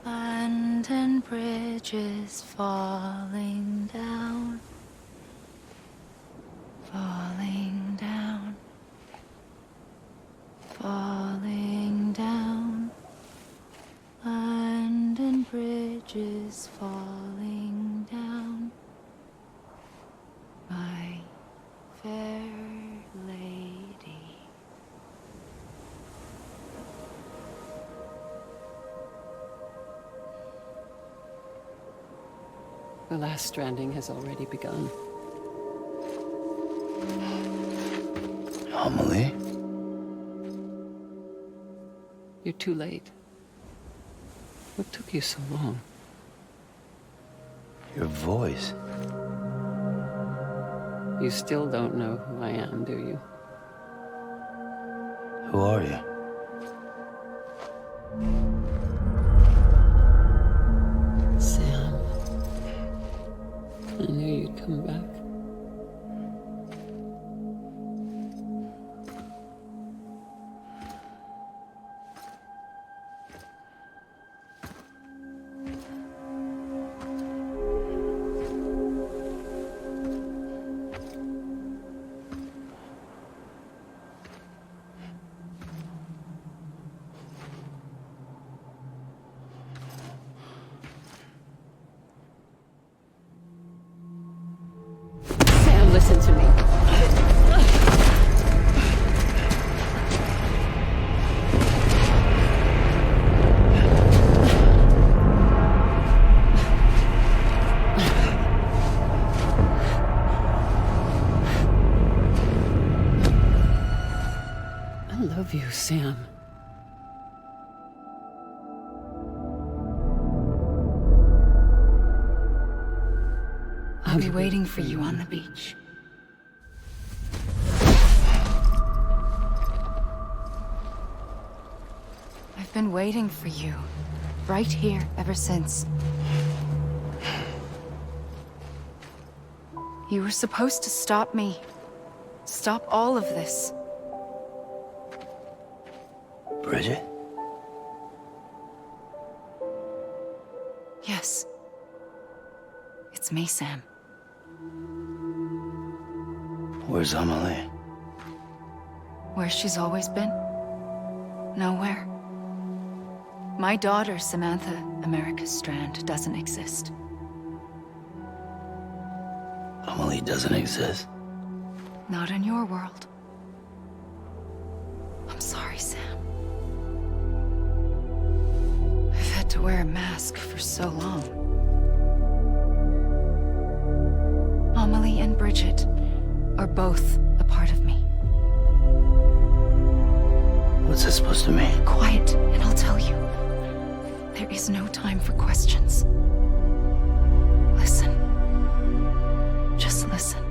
London Bridge is falling down, falling down, falling down. London Bridge is falling down, my fair lady. The last stranding has already begun. Amelie? You're too late. What took you so long? Your voice. You still don't know who I am, do you? Who are you? Sam. I knew you'd come back. Listen to me. I love you, Sam. I'll be waiting for you on the beach. I've been waiting for you, right here, ever since. You were supposed to stop me. Stop all of this. Bridget? Yes. It's me, Sam. Where's Amelie? Where she's always been. Nowhere. My daughter, Samantha America Strand, doesn't exist. Amelie doesn't exist? Not in your world. I'm sorry, Sam. I've had to wear a mask for so long. Amelie and Bridget are both a part of me. What's this supposed to mean? Quiet, and I'll tell you. There is no time for questions. Listen. Just listen.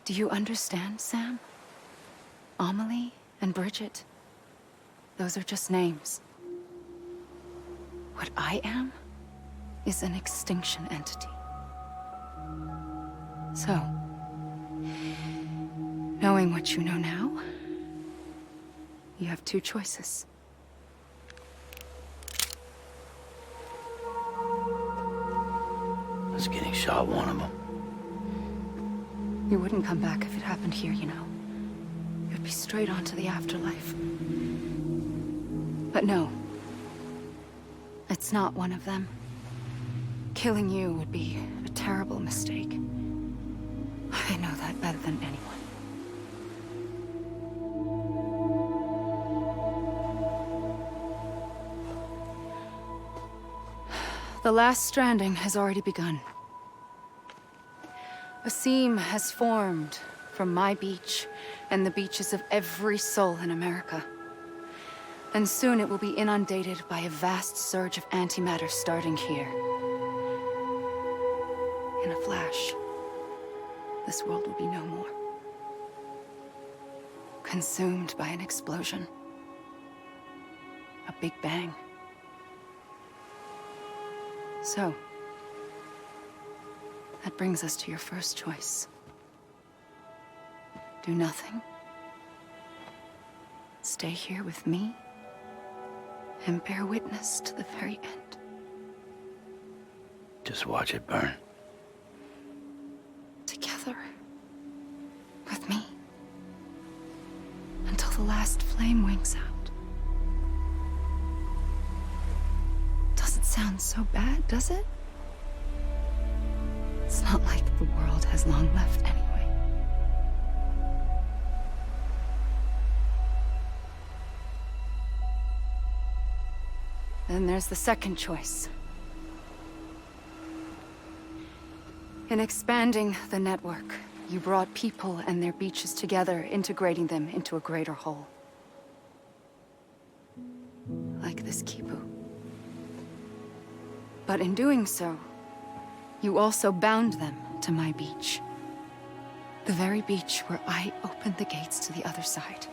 Do you understand, Sam? Amelie and Bridget, those are just names. What I am is an extinction entity. So, knowing what you know now, you have two choices. Was getting shot one of them. You wouldn't come back if it happened here, you know. You'd be straight on to the afterlife. But no. It's not one of them. Killing you would be a terrible mistake. I know that better than anyone. The last stranding has already begun. A seam has formed from my beach and the beaches of every soul in America. And soon it will be inundated by a vast surge of antimatter starting here. In a flash, this world will be no more. Consumed by an explosion. A big bang. So, that brings us to your first choice. Do nothing. Stay here with me. And bear witness to the very end. Just watch it burn. Together. With me. Until the last flame winks out. Doesn't sound so bad, does it? It's not like the world has long left anyway. Then there's the second choice. In expanding the network, you brought people and their beaches together, integrating them into a greater whole. Like this Kipu. But in doing so, you also bound them to my beach. The very beach where I opened the gates to the other side.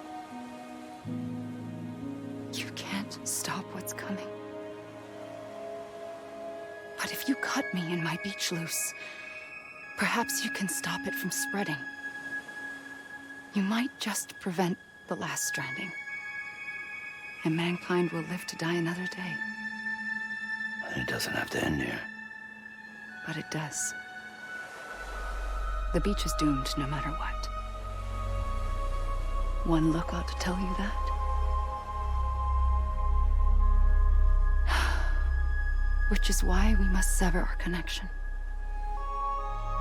You can't stop what's coming. But if you cut me and my beach loose, perhaps you can stop it from spreading. You might just prevent the last stranding. And mankind will live to die another day. It doesn't have to end here. But it does. The beach is doomed no matter what. One look ought to tell you that. Which is why we must sever our connection.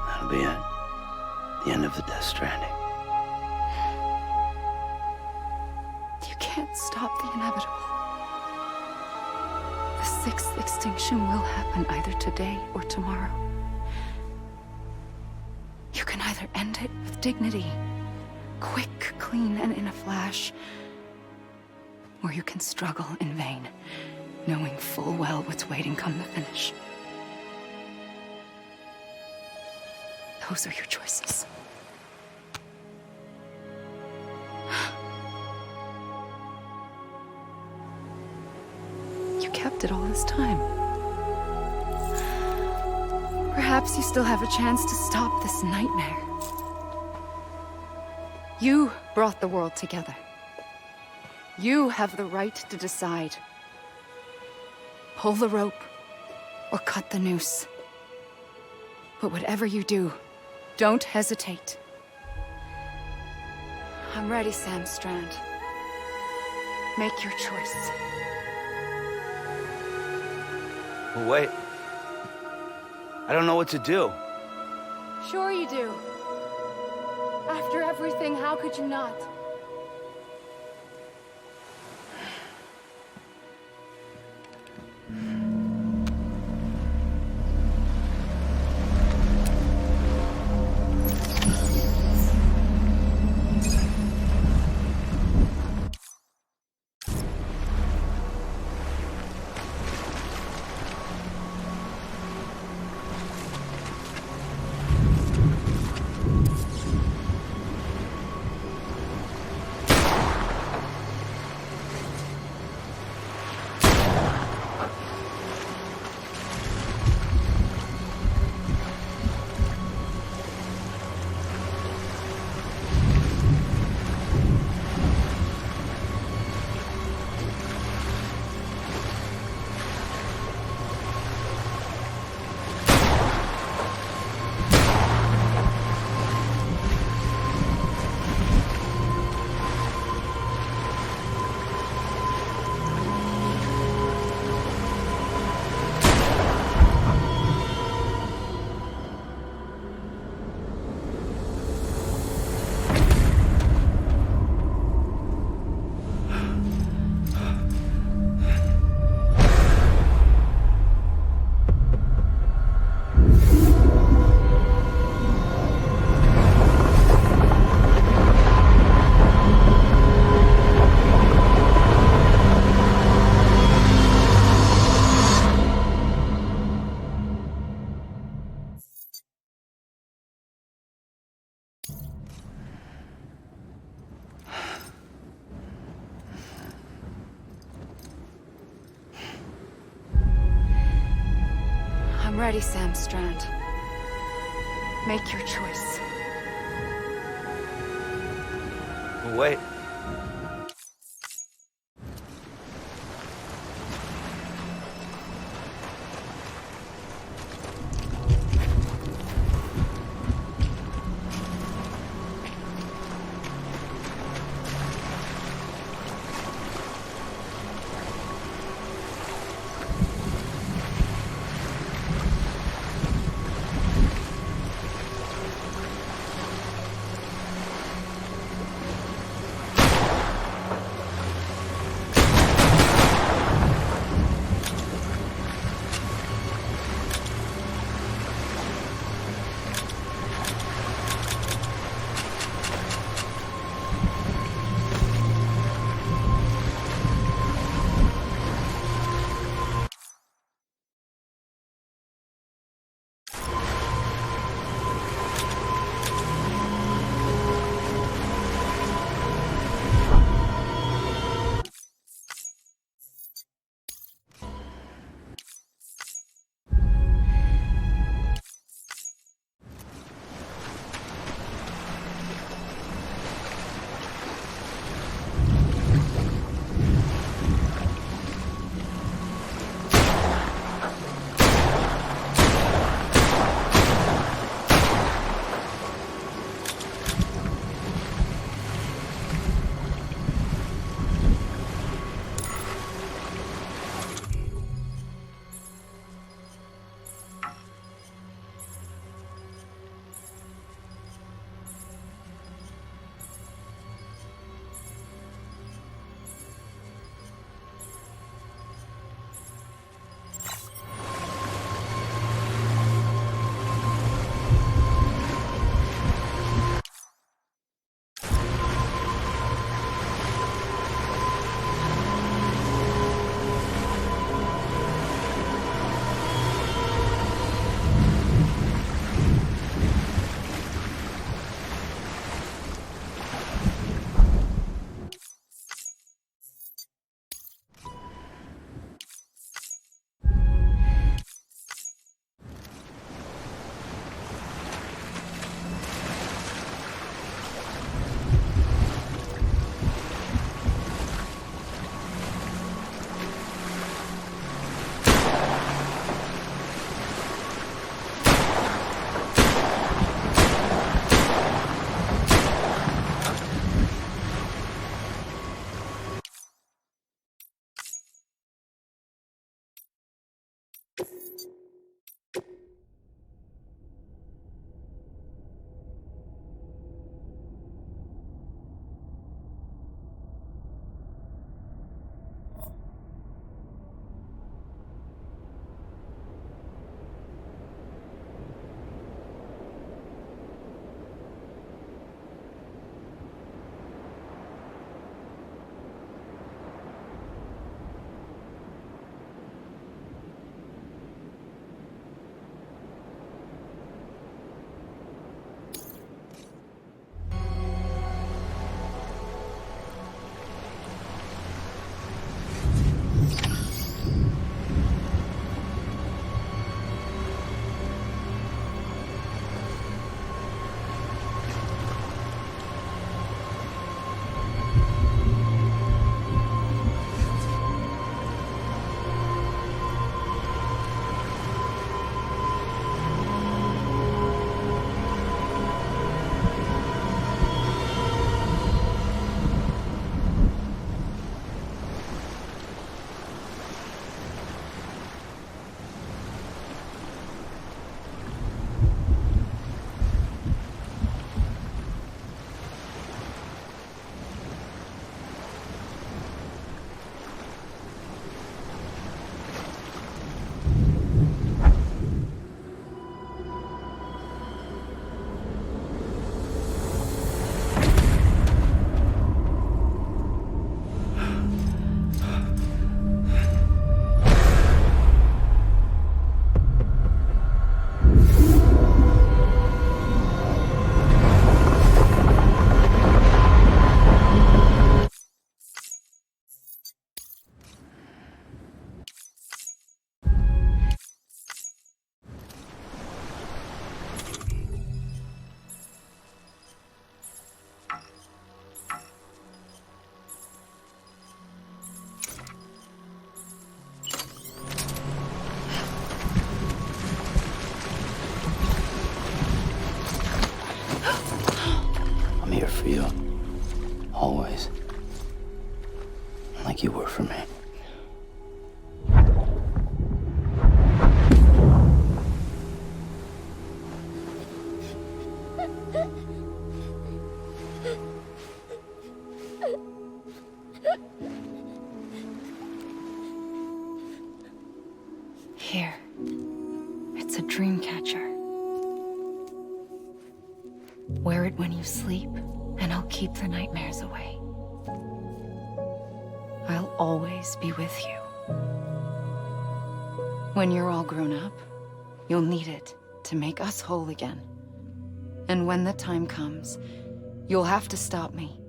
That'll be it. The end of the Death Stranding. You can't stop the inevitable. The sixth extinction will happen either today or tomorrow. You can either end it with dignity, quick, clean, and in a flash, or you can struggle in vain, knowing full well what's waiting come the finish. Those are your choices. You kept it all this time. Perhaps you still have a chance to stop this nightmare. You brought the world together. You have the right to decide. Pull the rope or cut the noose. But whatever you do, don't hesitate. I'm ready, Sam Strand. Make your choice. Wait. I don't know what to do. Sure you do. After everything, how could you not? I'm ready, Sam Strand. Make your choice. Wait. Here. It's a dream catcher. Wear it when you sleep, and I'll keep the nightmares away. I'll always be with you. When you're all grown up, you'll need it to make us whole again. And when the time comes, you'll have to stop me.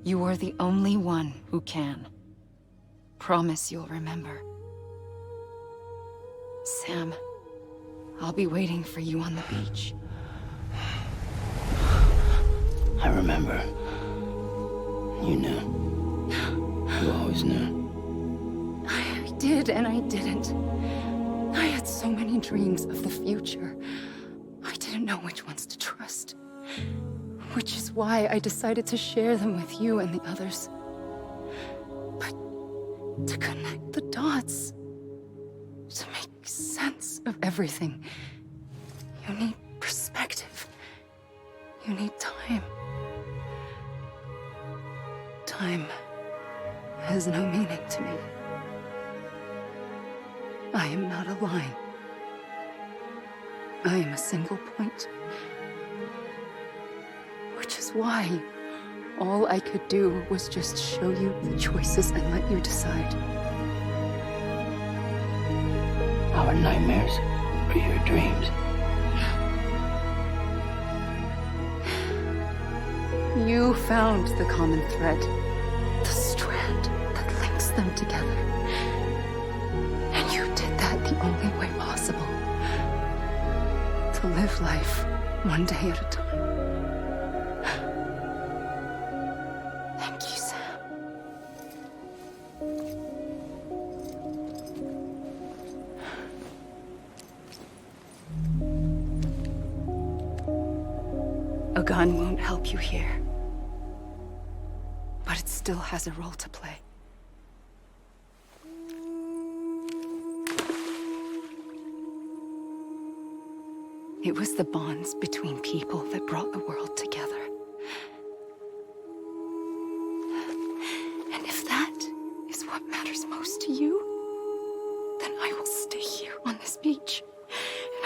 You are the only one who can. Promise you'll remember. Sam, I'll be waiting for you on the beach. I remember. You knew. You always knew. I did and I didn't. I had so many dreams of the future. I didn't know which ones to trust. Which is why I decided to share them with you and the others. But to connect the dots, to make sense of everything, you need perspective. You need time. Time has no meaning to me. I am not a line. I am a single point. Which is why all I could do was just show you the choices and let you decide. Our nightmares are your dreams. You found the common thread, the strand that links them together. And you did that the only way possible. To live life one day at a time. Thank you, Sam. A gun won't help you here. But it still has a role to play. It was the bonds between people that brought the world together. And if that is what matters most to you, then I will stay here on this beach.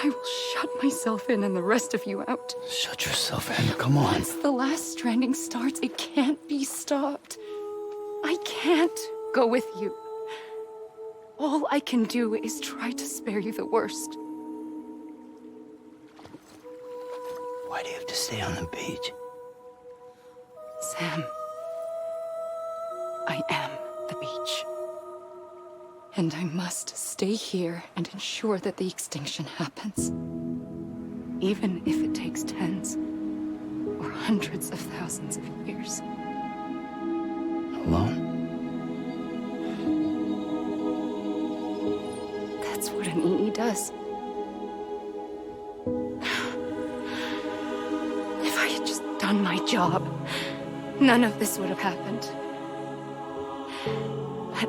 And I will shut myself in and the rest of you out. Shut yourself in, come on. Once the last stranding starts, it can't be stopped. I can't go with you. All I can do is try to spare you the worst. Why do you have to stay on the beach? Sam, I am the beach. And I must stay here and ensure that the extinction happens. Even if it takes tens or hundreds of thousands of years. Alone? That's what an EE does. If I had just done my job, none of this would have happened. But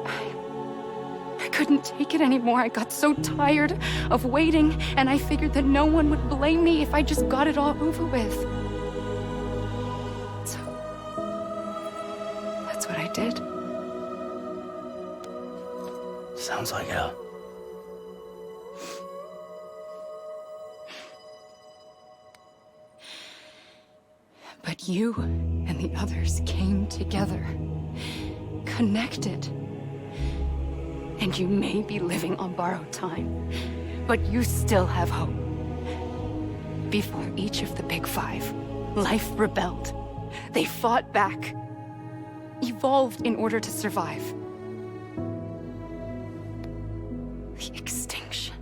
I couldn't take it anymore. I got so tired of waiting, and I figured that no one would blame me if I just got it all over with. So, that's what I did. Sounds like hell. But you and the others came together, connected. And you may be living on borrowed time, but you still have hope. Before each of the Big Five, life rebelled. They fought back, evolved in order to survive. The extinction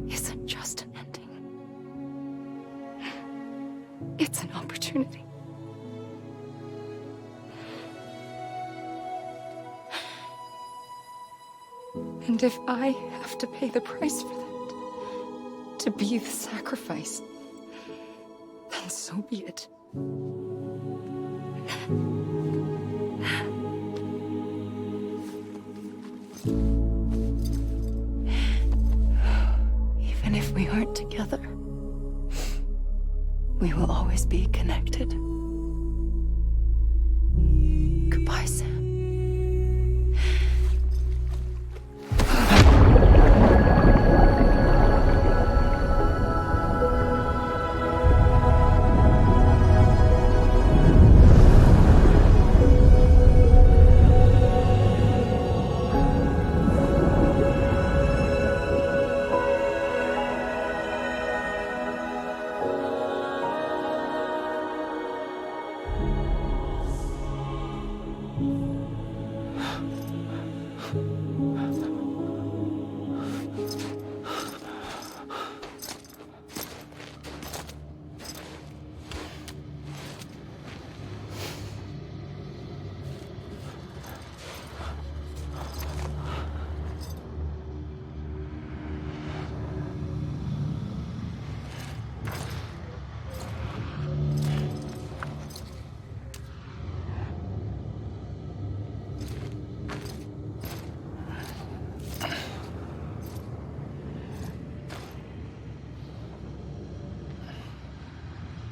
isn't just an ending. It's an opportunity. And if I have to pay the price for that, to be the sacrifice, then so be it. Even if we aren't together, we will always be connected. Goodbye, Sam.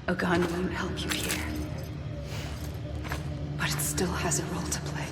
A gun won't help you here. But it still has a role to play.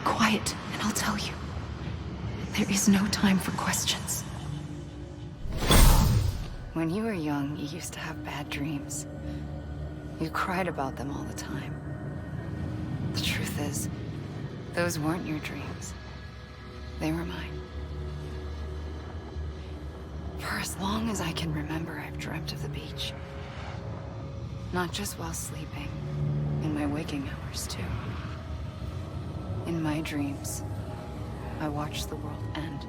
Quiet, and I'll tell you. There is no time for questions. When you were young, you used to have bad dreams. You cried about them all the time. The truth is, those weren't your dreams. They were mine. For as long as I can remember, I've dreamt of the beach. Not just while sleeping, in my waking hours, too. In my dreams, I watched the world end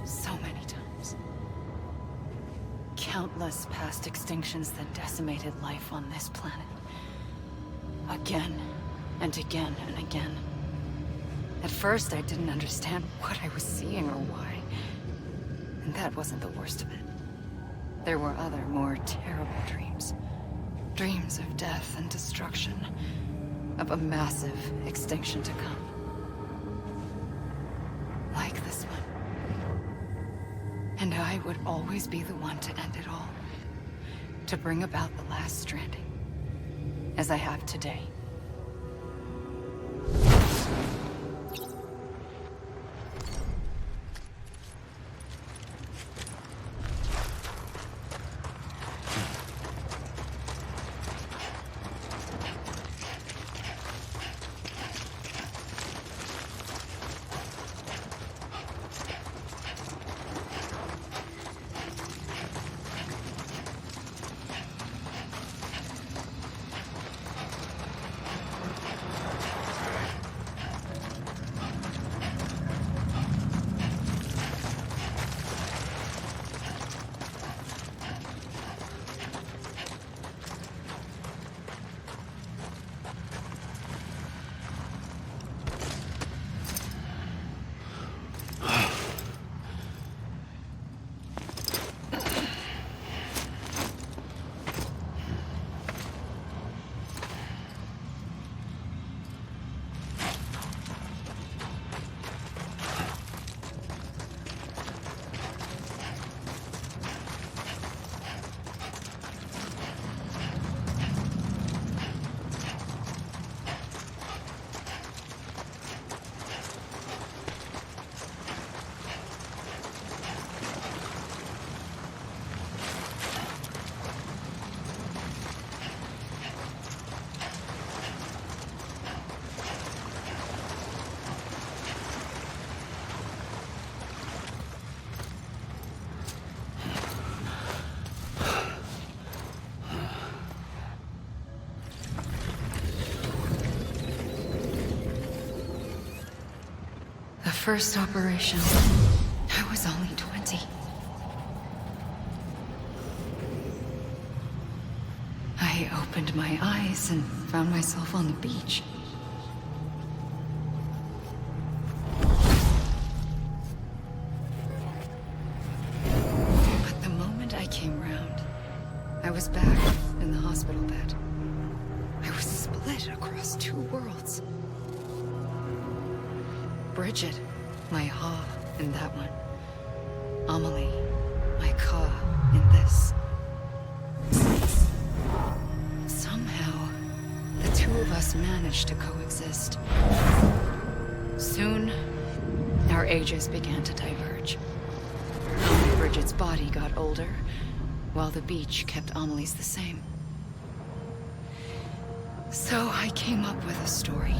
so many times. Countless past extinctions that decimated life on this planet. Again, and again, and again. At first, I didn't understand what I was seeing or why. And that wasn't the worst of it. There were other, more terrible dreams. Dreams of death and destruction. Of a massive extinction to come. Like this one. And I would always be the one to end it all. To bring about the last stranding. As I have today. first operation, I was only 20. I opened my eyes and found myself on the beach. But the moment I came round, I was back in the hospital bed. I was split across two worlds. Bridget, my Ha in that one. Amelie, my Ka in this. Somehow, the two of us managed to coexist. Soon, our ages began to diverge. Bridget's body got older, while the beach kept Amelie's the same. So I came up with a story.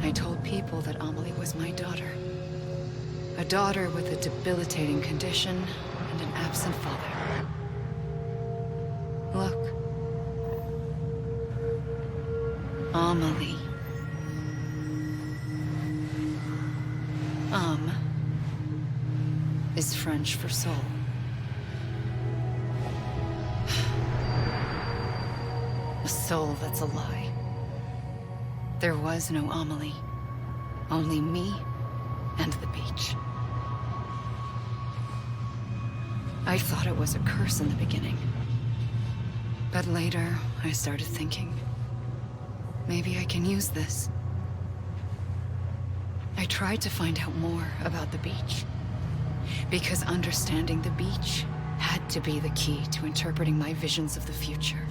I told people that Amelie was my daughter. A daughter with a debilitating condition and an absent father. Look. Amelie. Is French for soul. A soul that's a lie. There was no Amelie. Only me and the beach. I thought it was a curse in the beginning. But later, I started thinking, maybe I can use this. I tried to find out more about the beach. Because understanding the beach had to be the key to interpreting my visions of the future.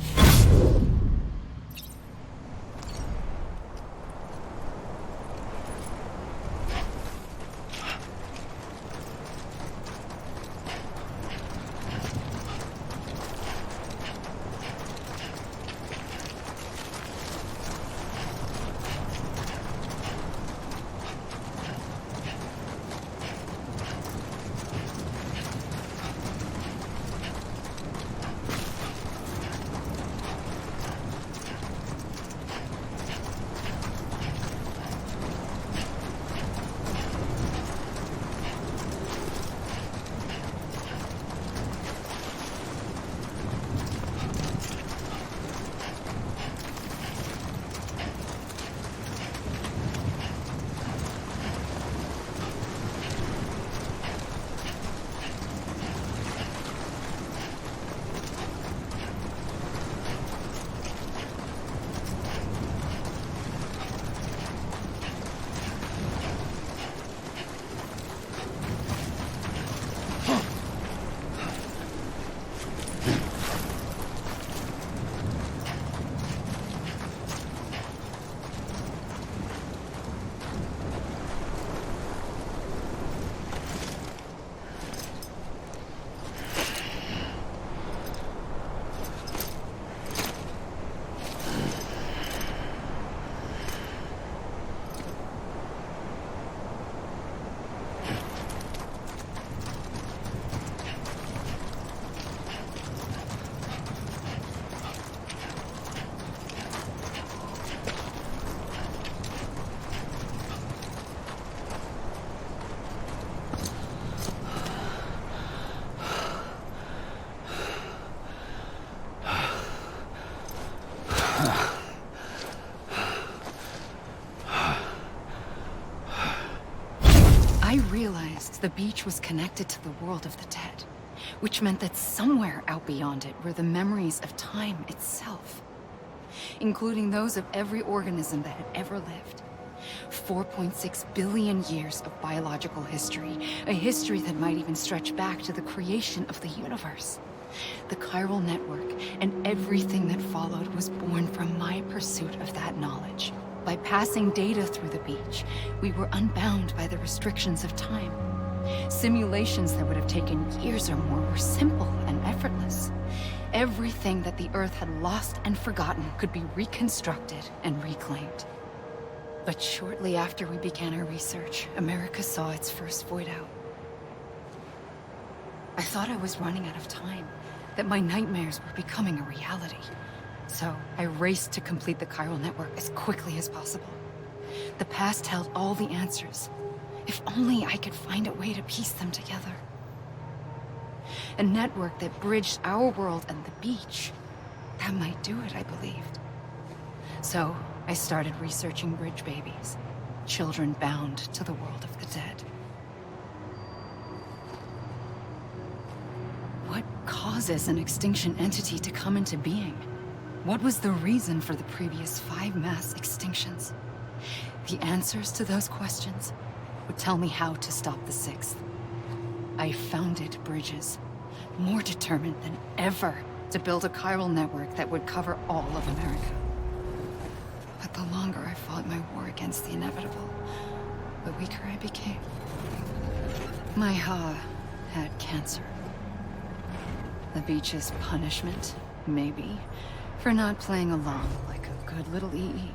The beach was connected to the world of the dead, which meant that somewhere out beyond it were the memories of time itself, including those of every organism that had ever lived. 4.6 billion years of biological history, a history that might even stretch back to the creation of the universe. The chiral network and everything that followed was born from my pursuit of that knowledge. By passing data through the beach, we were unbound by the restrictions of time. Simulations that would have taken years or more were simple and effortless. Everything that the Earth had lost and forgotten could be reconstructed and reclaimed. But shortly after we began our research, America saw its first void out. I thought I was running out of time, that my nightmares were becoming a reality. So I raced to complete the chiral network as quickly as possible. The past held all the answers. If only I could find a way to piece them together. A network that bridged our world and the beach. That might do it, I believed. So, I started researching bridge babies. Children bound to the world of the dead. What causes an extinction entity to come into being? What was the reason for the previous 5 mass extinctions? The answers to those questions would tell me how to stop the 6th. I founded bridges, more determined than ever to build a chiral network that would cover all of America. But the longer I fought my war against the inevitable, the weaker I became. My Ha had cancer. The beach's punishment, maybe, for not playing along like a good little EE.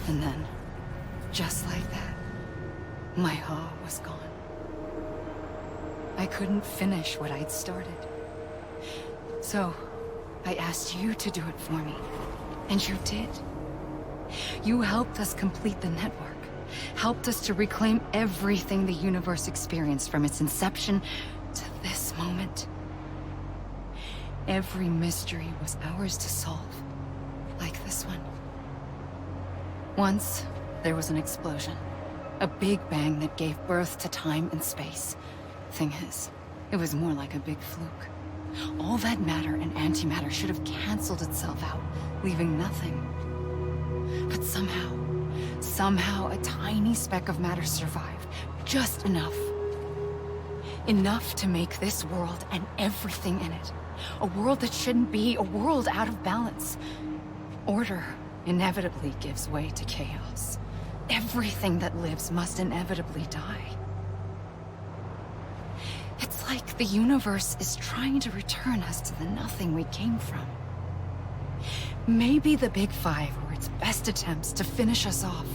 And then, just like that, my Ha was gone. I couldn't finish what I'd started. So, I asked you to do it for me. And you did. You helped us complete the network. Helped us to reclaim everything the universe experienced from its inception to this moment. Every mystery was ours to solve. Like this one. Once, there was an explosion. A big bang that gave birth to time and space. Thing is, it was more like a big fluke. All that matter and antimatter should have canceled itself out, leaving nothing. But somehow a tiny speck of matter survived. Just enough. Enough to make this world and everything in it. A world that shouldn't be, a world out of balance. Order inevitably gives way to chaos. Everything that lives must inevitably die. It's like the universe is trying to return us to the nothing we came from. Maybe the Big Five were its best attempts to finish us off.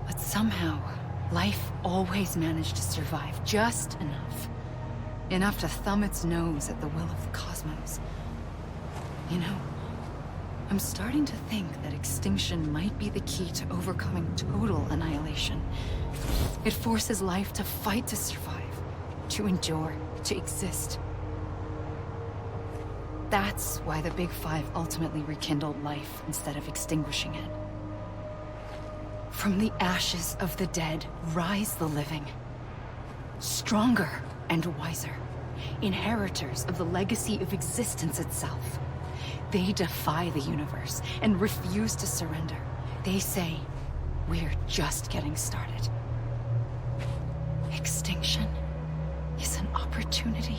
But somehow, life always managed to survive just enough. Enough to thumb its nose at the will of the cosmos. You know, I'm starting to think that extinction might be the key to overcoming total annihilation. It forces life to fight to survive, to endure, to exist. That's why the Big Five ultimately rekindled life instead of extinguishing it. From the ashes of the dead rise the living. Stronger and wiser. Inheritors of the legacy of existence itself. They defy the universe and refuse to surrender. They say, we're just getting started. Extinction is an opportunity.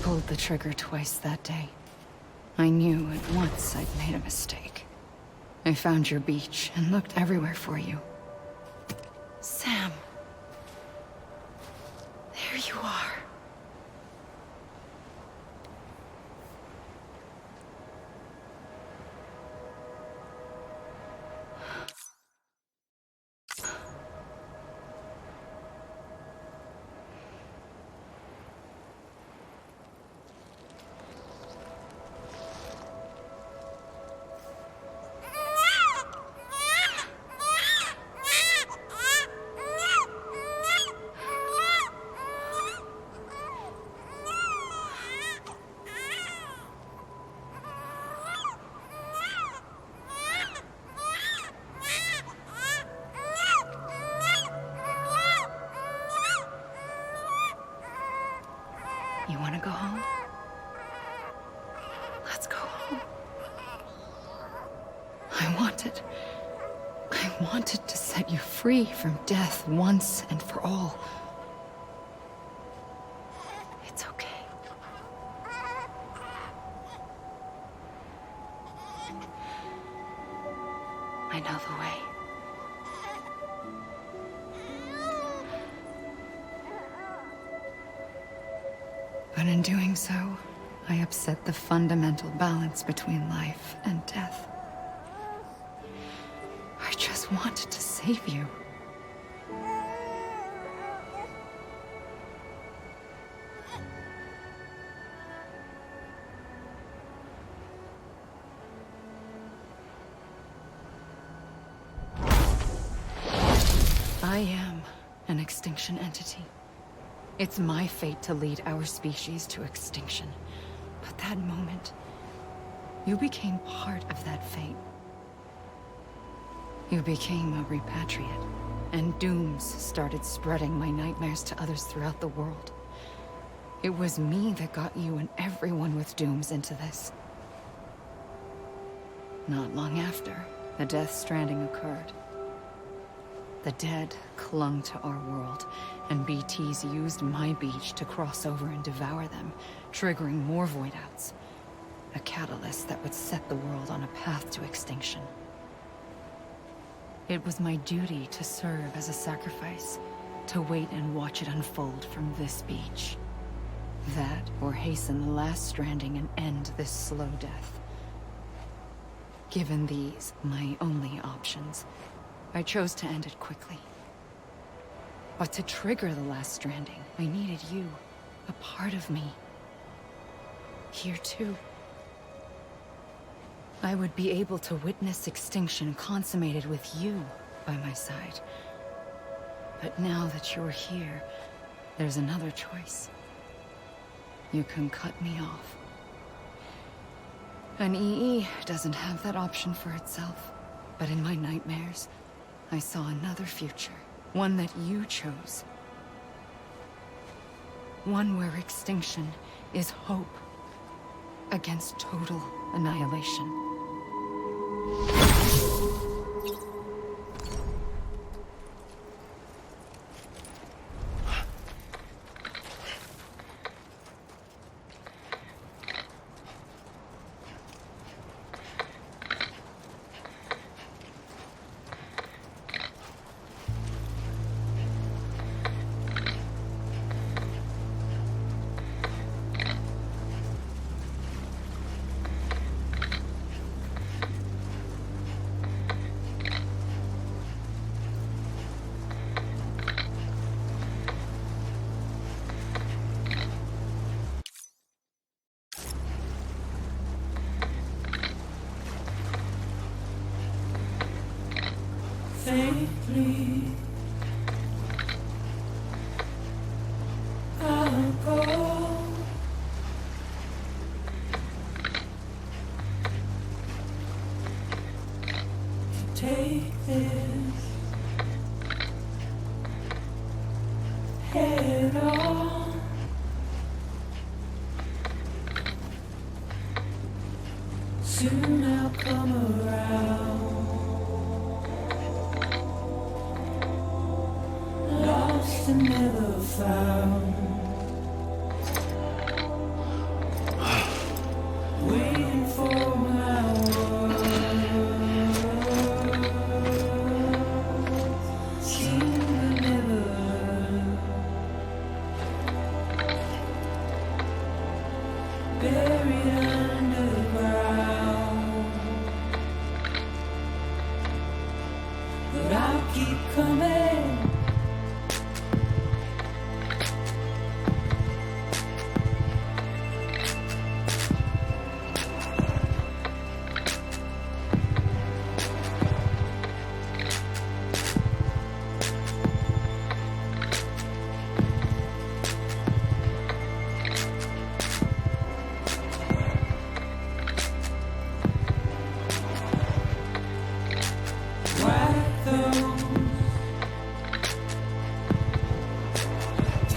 pulled the trigger twice that day. I knew at once I'd made a mistake. I found your beach and looked everywhere for you. Sam. There you are. You want to go home? Let's go home. I wanted to set you free from death once and for all. It's okay. I know the way. But in doing so, I upset the fundamental balance between life and death. I just wanted to save you. I am an extinction entity. It's my fate to lead our species to extinction. But that moment, you became part of that fate. You became a repatriate, and dooms started spreading my nightmares to others throughout the world. It was me that got you and everyone with dooms into this. Not long after, the Death Stranding occurred. The dead clung to our world, and BTs used my beach to cross over and devour them, triggering more voidouts. A catalyst that would set the world on a path to extinction. It was my duty to serve as a sacrifice, to wait and watch it unfold from this beach. That, or hasten the last stranding and end this slow death. Given these, my only options, I chose to end it quickly. But to trigger the last stranding, I needed you, a part of me. Here too. I would be able to witness extinction consummated with you by my side. But now that you're here, there's another choice. You can cut me off. An EE doesn't have that option for itself. But in my nightmares, I saw another future. One that you chose. One where extinction is hope against total annihilation. Faintly, I'll go. Take this head on. Soon I'll come around. Lost and never found.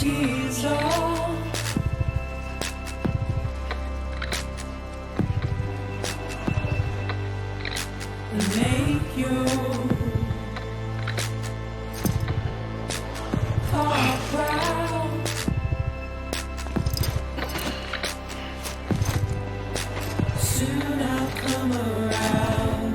tears all. And make you heart proud. Soon I'll come around.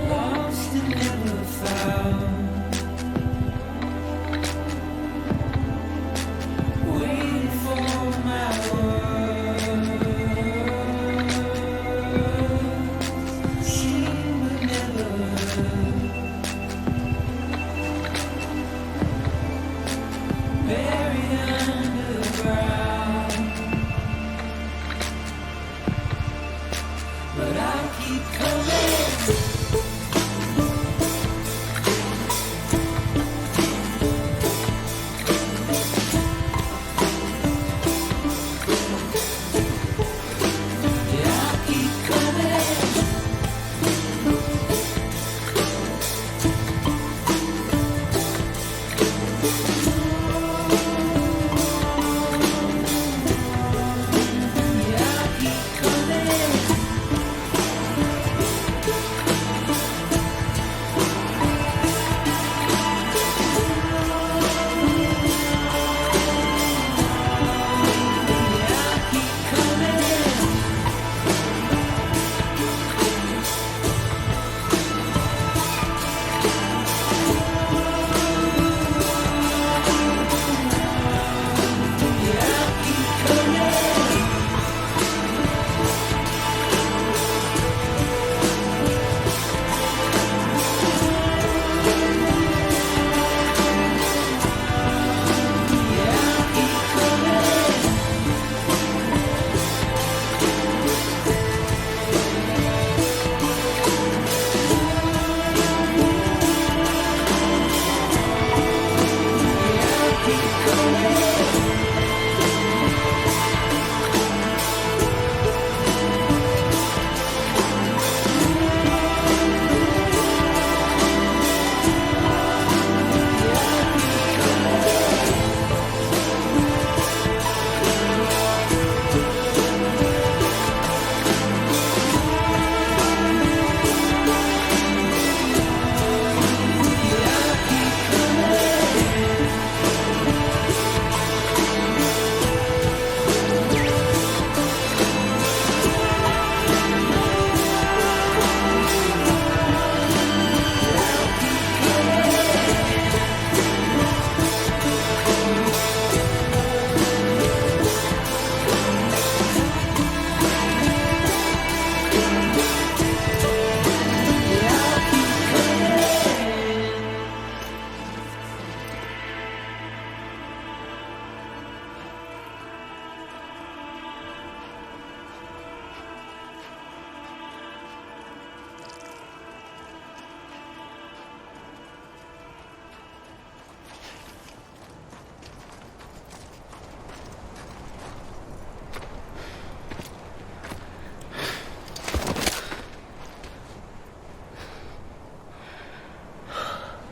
Lost and never found. Waiting for my words. Seen but never heard. Buried underground. But I'll keep coming.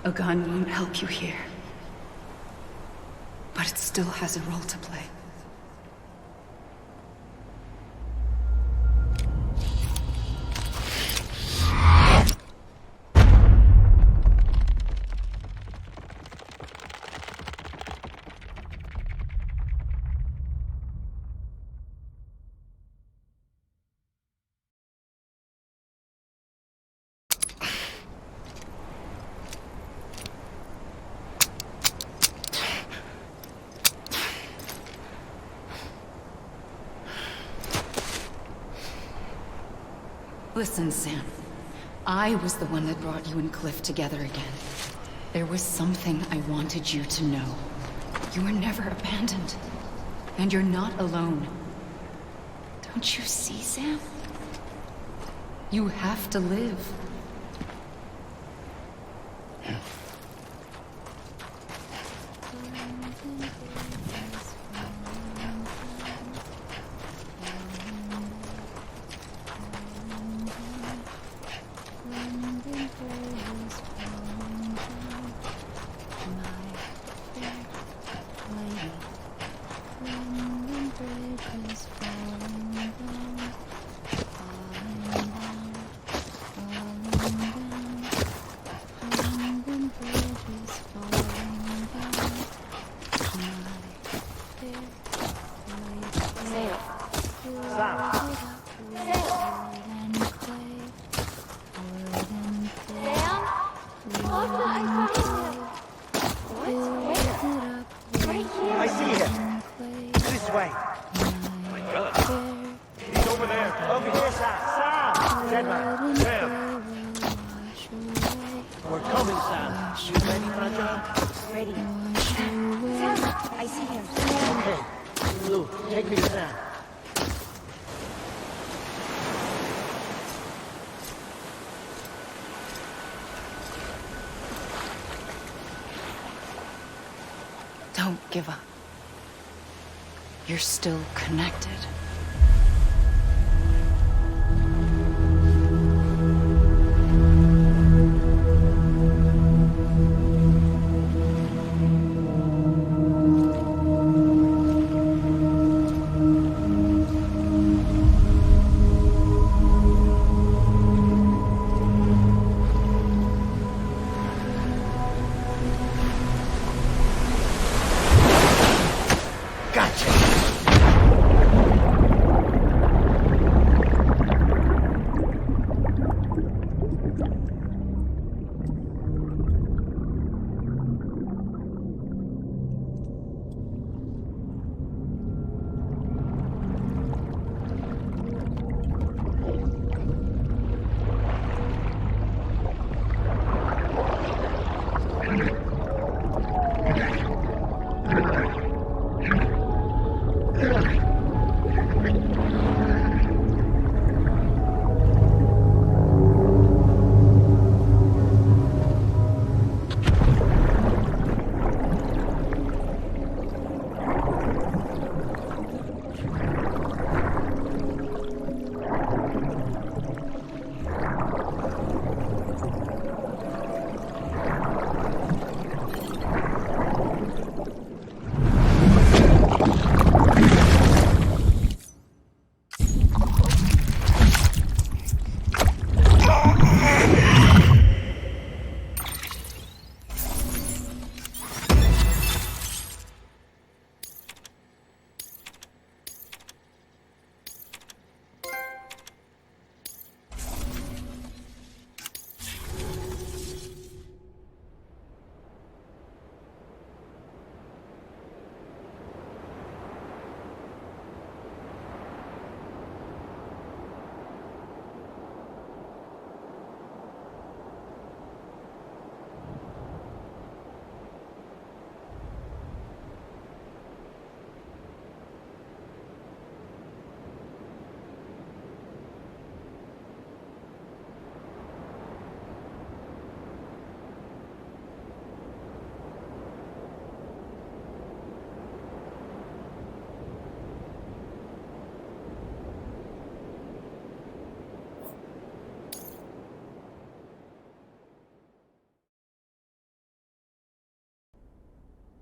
A gun won't help you here. But it still has a role to play. Listen, Sam. I was the one that brought you and Cliff together again. There was something I wanted you to know. You were never abandoned. And you're not alone. Don't you see, Sam? You have to live. Deadman, Sam. We're coming, Sam. You ready, my job? Ready. Sam, I see him. Okay. Blue, take me to Sam. Don't give up. You're still connected.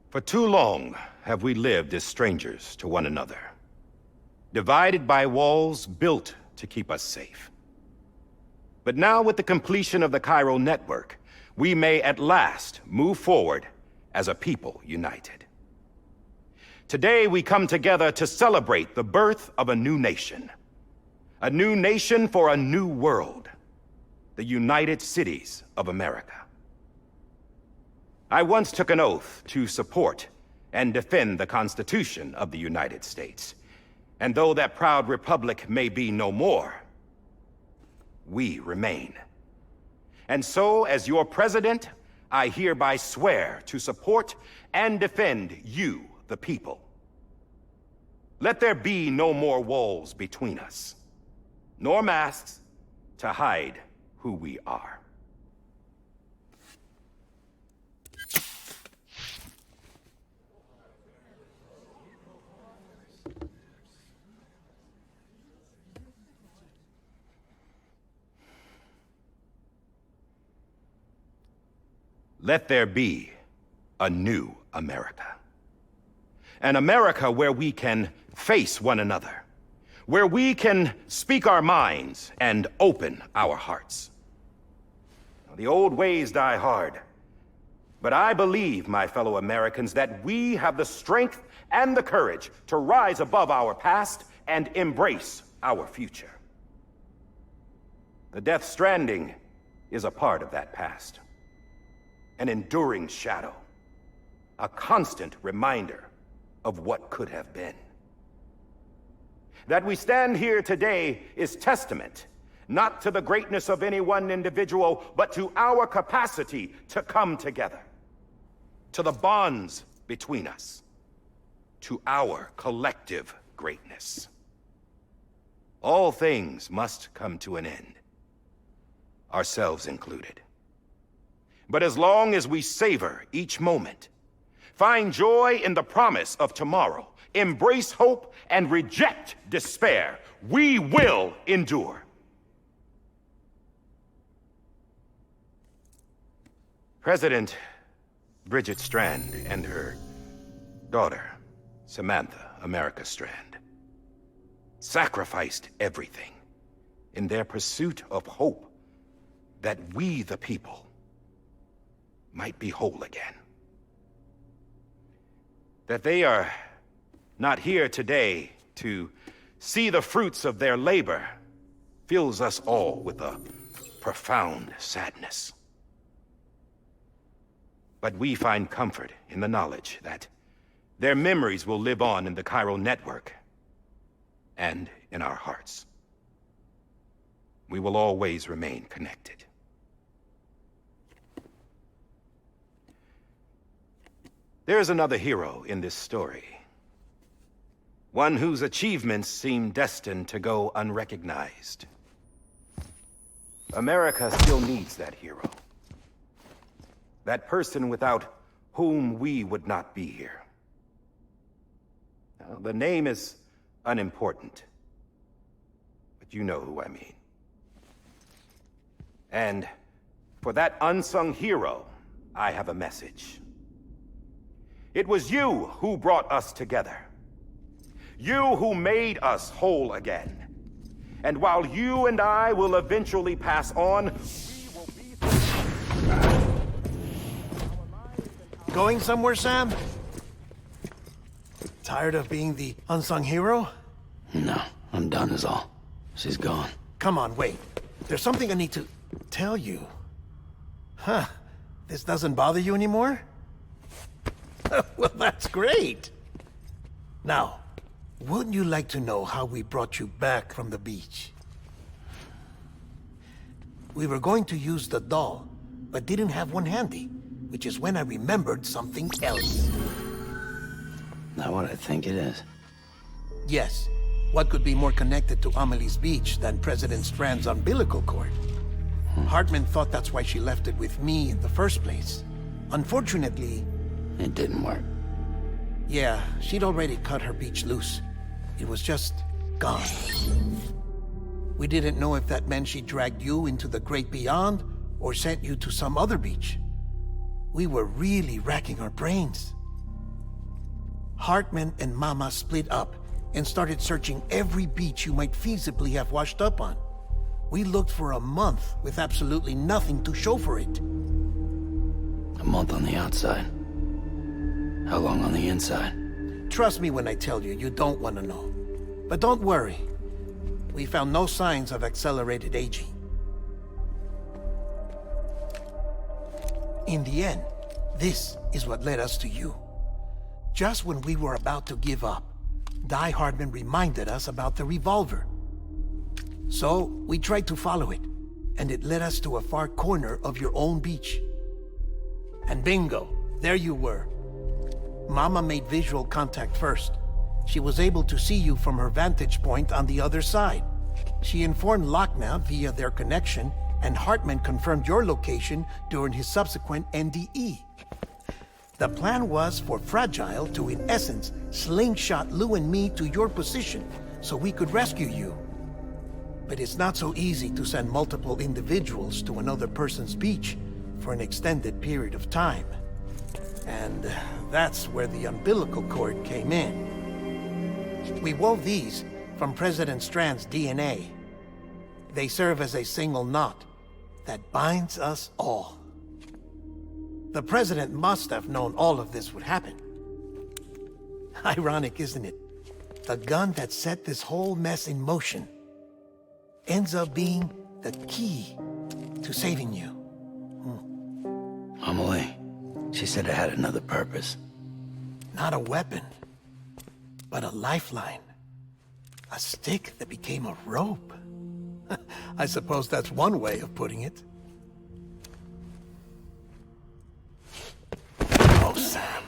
For too long have we lived as strangers to one another, divided by walls built to keep us safe. But now, with the completion of the chiral network, we may at last move forward as a people united. Today we come together to celebrate the birth of a new nation for a new world, the United Cities of America. I once took an oath to support and defend the Constitution of the United States. And though that proud republic may be no more, we remain. And so, as your president, I hereby swear to support and defend you, the people. Let there be no more walls between us, nor masks to hide who we are. Let there be a new America. An America where we can face one another, where we can speak our minds and open our hearts. The old ways die hard, but I believe, my fellow Americans, that we have the strength and the courage to rise above our past and embrace our future. The Death Stranding is a part of that past. An enduring shadow, a constant reminder of what could have been. That we stand here today is testament not to the greatness of any one individual, but to our capacity to come together, to the bonds between us, to our collective greatness. All things must come to an end, ourselves included. But as long as we savor each moment, find joy in the promise of tomorrow, embrace hope, and reject despair, we will endure. President Bridget Strand and her daughter, Samantha America Strand, sacrificed everything in their pursuit of hope that we, the people, might be whole again. That they are not here today to see the fruits of their labor fills us all with a profound sadness. But we find comfort in the knowledge that their memories will live on in the chiral network and in our hearts. We will always remain connected. There is another hero in this story. One whose achievements seem destined to go unrecognized. America still needs that hero. That person without whom we would not be here. Now, the name is unimportant, but you know who I mean. And for that unsung hero, I have a message. It was you who brought us together. You who made us whole again. And while you and I will eventually pass on, Going somewhere, Sam? Tired of being the unsung hero? No, I'm done is all. She's gone. Come on, wait. There's something I need to tell you. Huh. This doesn't bother you anymore? Well, that's great. Now, wouldn't you like to know how we brought you back from the beach? We were going to use the doll, but didn't have one handy, which is when I remembered something else. Not what I think it is. Yes. What could be more connected to Amelie's beach than President Strand's umbilical cord? Hartman thought that's why she left it with me in the first place. Unfortunately... It didn't work. Yeah, she'd already cut her beach loose. It was just gone. We didn't know if that meant she dragged you into the great beyond or sent you to some other beach. We were really racking our brains. Hartman and Mama split up and started searching every beach you might feasibly have washed up on. We looked for a month with absolutely nothing to show for it. A month on the outside. How long on the inside? Trust me when I tell you, you don't want to know. But don't worry. We found no signs of accelerated aging. In the end, this is what led us to you. Just when we were about to give up, Die Hardman reminded us about the revolver. So, we tried to follow it, and it led us to a far corner of your own beach. And bingo, there you were. Mama made visual contact first. She was able to see you from her vantage point on the other side. She informed Lochna via their connection, and Hartman confirmed your location during his subsequent NDE. The plan was for Fragile to, in essence, slingshot Lou and me to your position so we could rescue you. But it's not so easy to send multiple individuals to another person's beach for an extended period of time. And that's where the umbilical cord came in. We wove these from President Strand's DNA. They serve as a single knot that binds us all. The President must have known all of this would happen. Ironic, isn't it? The gun that set this whole mess in motion ends up being the key to saving you. Amelie, she said it had another purpose. Not a weapon, but a lifeline. A stick that became a rope. I suppose that's one way of putting it. Oh, Sam.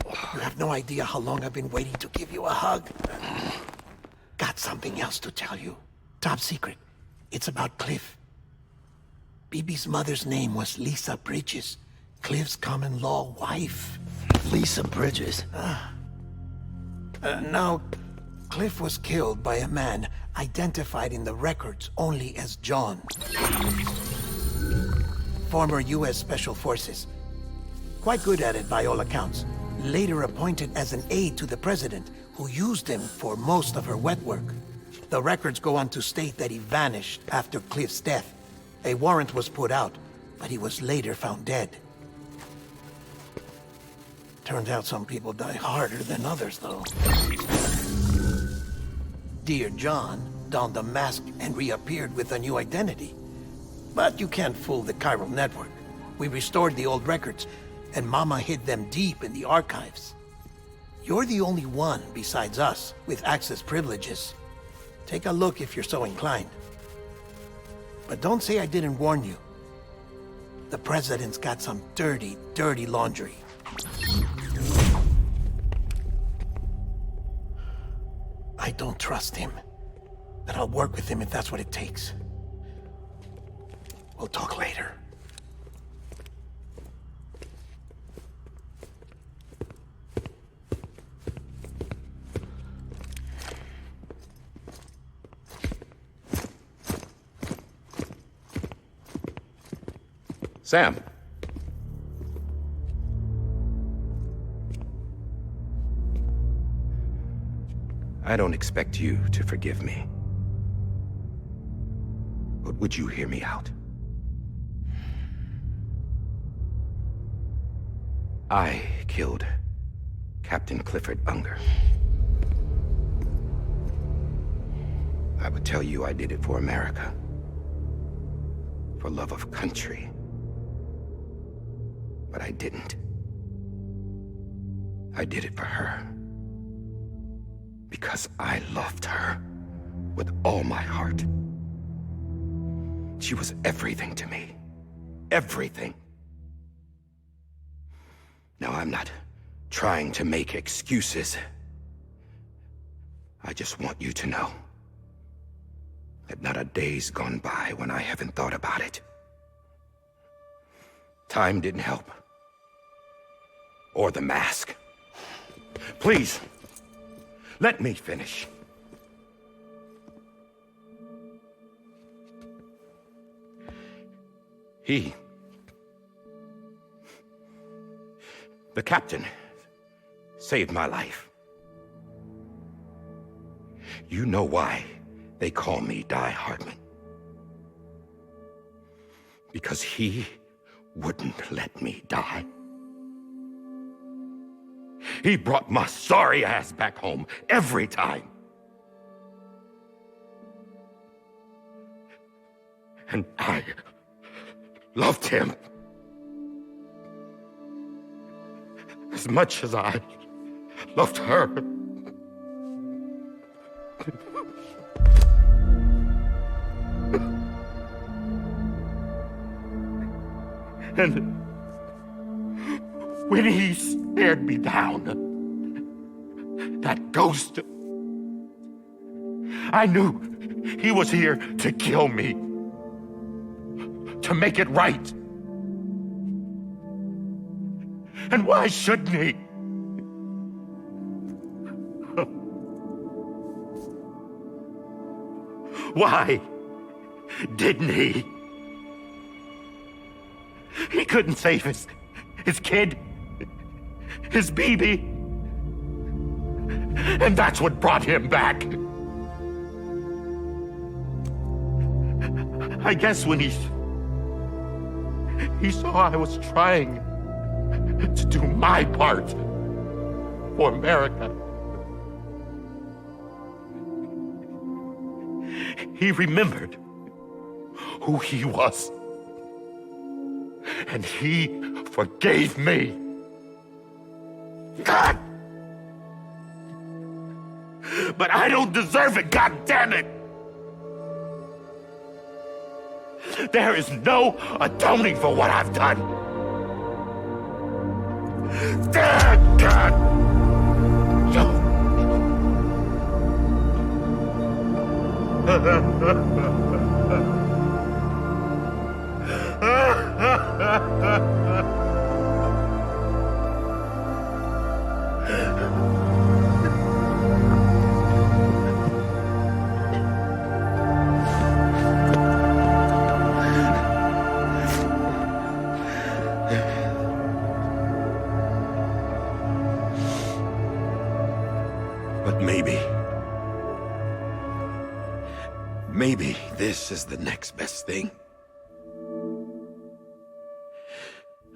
You have no idea how long I've been waiting to give you a hug. Got something else to tell you. Top secret. It's about Cliff. Bibi's mother's name was Lisa Bridges, Cliff's common-law wife. Lisa Bridges? Now, Cliff was killed by a man identified in the records only as John. Former U.S. Special Forces. Quite good at it by all accounts. Later appointed as an aide to the president, who used him for most of her wet work. The records go on to state that he vanished after Cliff's death. A warrant was put out, but he was later found dead. Turns out some people die harder than others, though. Dear John donned a mask and reappeared with a new identity. But you can't fool the chiral network. We restored the old records, and Mama hid them deep in the archives. You're the only one besides us with access privileges. Take a look if you're so inclined. But don't say I didn't warn you. The president's got some dirty, dirty laundry. I don't trust him. But I'll work with him if that's what it takes. We'll talk later. Sam. I don't expect you to forgive me. But would you hear me out? I killed Captain Clifford Unger. I would tell you I did it for America. For love of country. But I didn't. I did it for her. Because I loved her with all my heart. She was everything to me. Everything. Now, I'm not trying to make excuses. I just want you to know that not a day's gone by when I haven't thought about it. Time didn't help. Or the mask. Please, let me finish. The captain, saved my life. You know why they call me Die Hardman. Because he wouldn't let me die. He brought my sorry ass back home every time. And I loved him as much as I loved her. And when he stared me down, that ghost, I knew he was here to kill me, to make it right. And why shouldn't he? Why didn't he? He couldn't save his kid, his baby. And that's what brought him back. I guess when he saw I was trying to do my part for America, he remembered who he was. And he forgave me. God! But I don't deserve it, God damn it! There is no atoning for what I've done. God! But maybe this is the next best thing.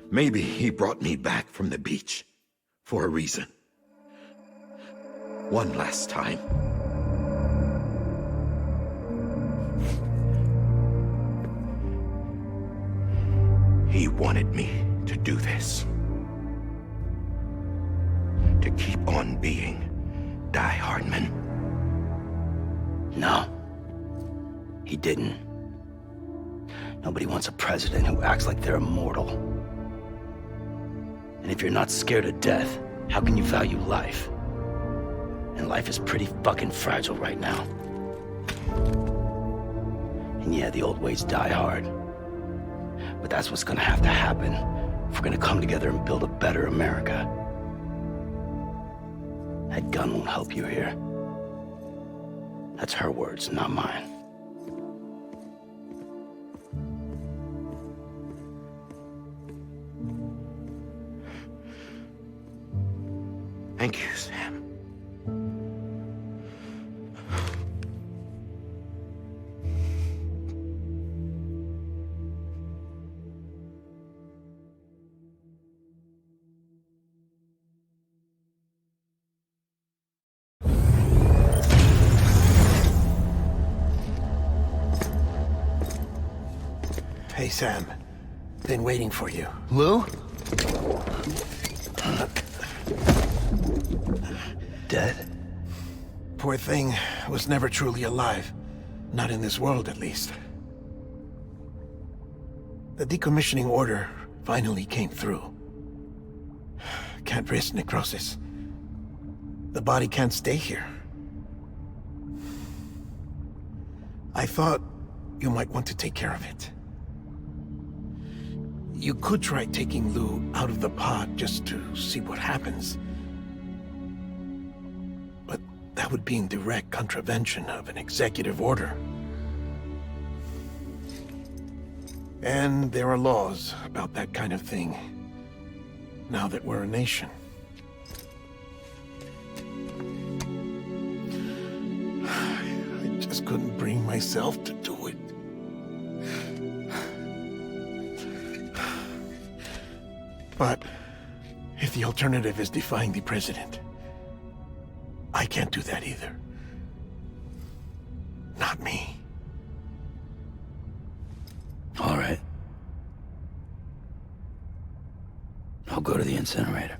Maybe he brought me back from the beach for a reason. One last time. He wanted me to do this. To keep on being Die Hardman. No. He didn't. Nobody wants a president who acts like they're immortal. And if you're not scared of death, how can you value life? And life is pretty fucking fragile right now. And yeah, the old ways die hard. But that's what's gonna have to happen if we're gonna come together and build a better America. That gun won't help you here. That's her words, not mine. Thank you, Sam. Hey, Sam. Been waiting for you. Lou? Dead? Poor thing was never truly alive. Not in this world, at least. The decommissioning order finally came through. Can't risk necrosis. The body can't stay here. I thought you might want to take care of it. You could try taking Lou out of the pod just to see what happens. But that would be in direct contravention of an executive order. And there are laws about that kind of thing, now that we're a nation. I just couldn't bring myself to do it. But if the alternative is defying the president, I can't do that either. Not me. All right. I'll go to the incinerator.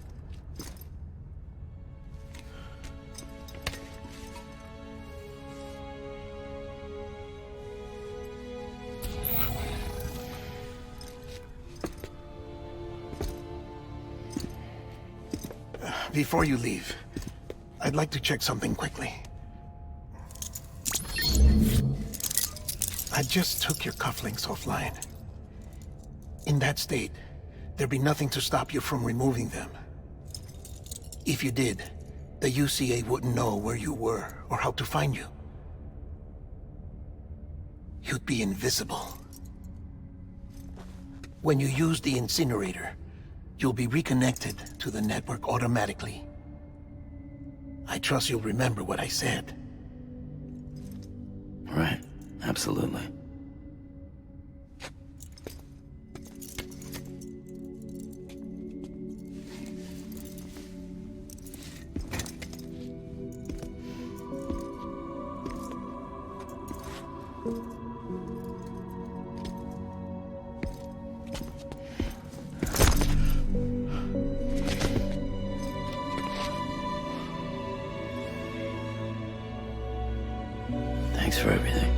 Before you leave, I'd like to check something quickly. I just took your cufflinks offline. In that state, there'd be nothing to stop you from removing them. If you did, the UCA wouldn't know where you were or how to find you. You'd be invisible. When you use the incinerator, you'll be reconnected to the network automatically. I trust you'll remember what I said. Right, absolutely. Thanks for everything.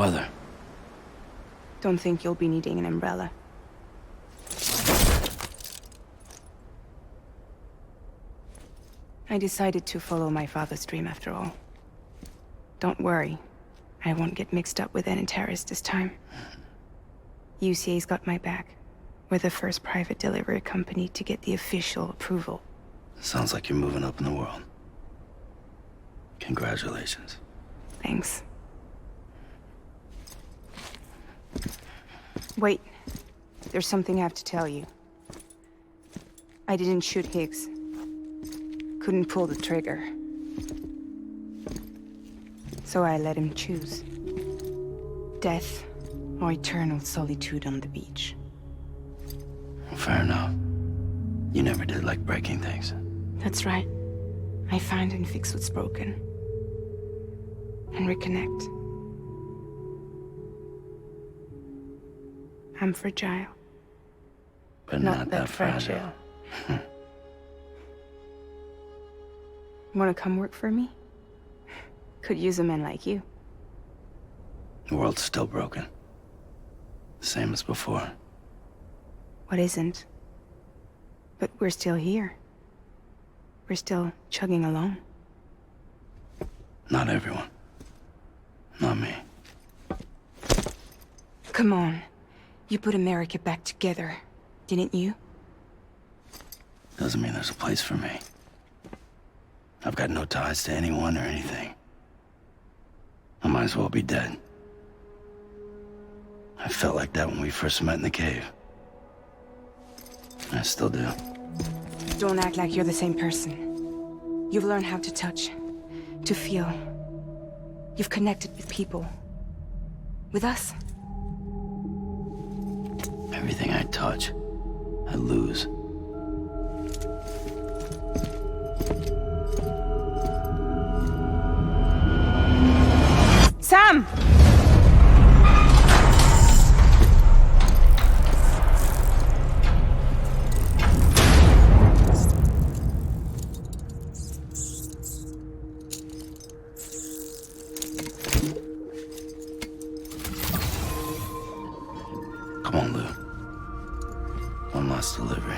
weather. Don't think you'll be needing an umbrella. I decided to follow my father's dream after all. Don't worry. I won't get mixed up with any terrorists this time. UCA's got my back. We're the first private delivery company to get the official approval. Sounds like you're moving up in the world. Congratulations. Thanks. Wait. There's something I have to tell you. I didn't shoot Higgs. Couldn't pull the trigger. So I let him choose. Death or eternal solitude on the beach. Fair enough. You never did like breaking things. That's right. I find and fix what's broken. And reconnect. I'm fragile. But not that fragile. Wanna come work for me? Could use a man like you. The world's still broken. Same as before. What isn't? But we're still here. We're still chugging along. Not everyone. Not me. Come on. You put America back together, didn't you? Doesn't mean there's a place for me. I've got no ties to anyone or anything. I might as well be dead. I felt like that when we first met in the cave. I still do. Don't act like you're the same person. You've learned how to touch, to feel. You've connected with people. With us. Everything I touch, I lose. Sam! Come on, Lou. One last delivery.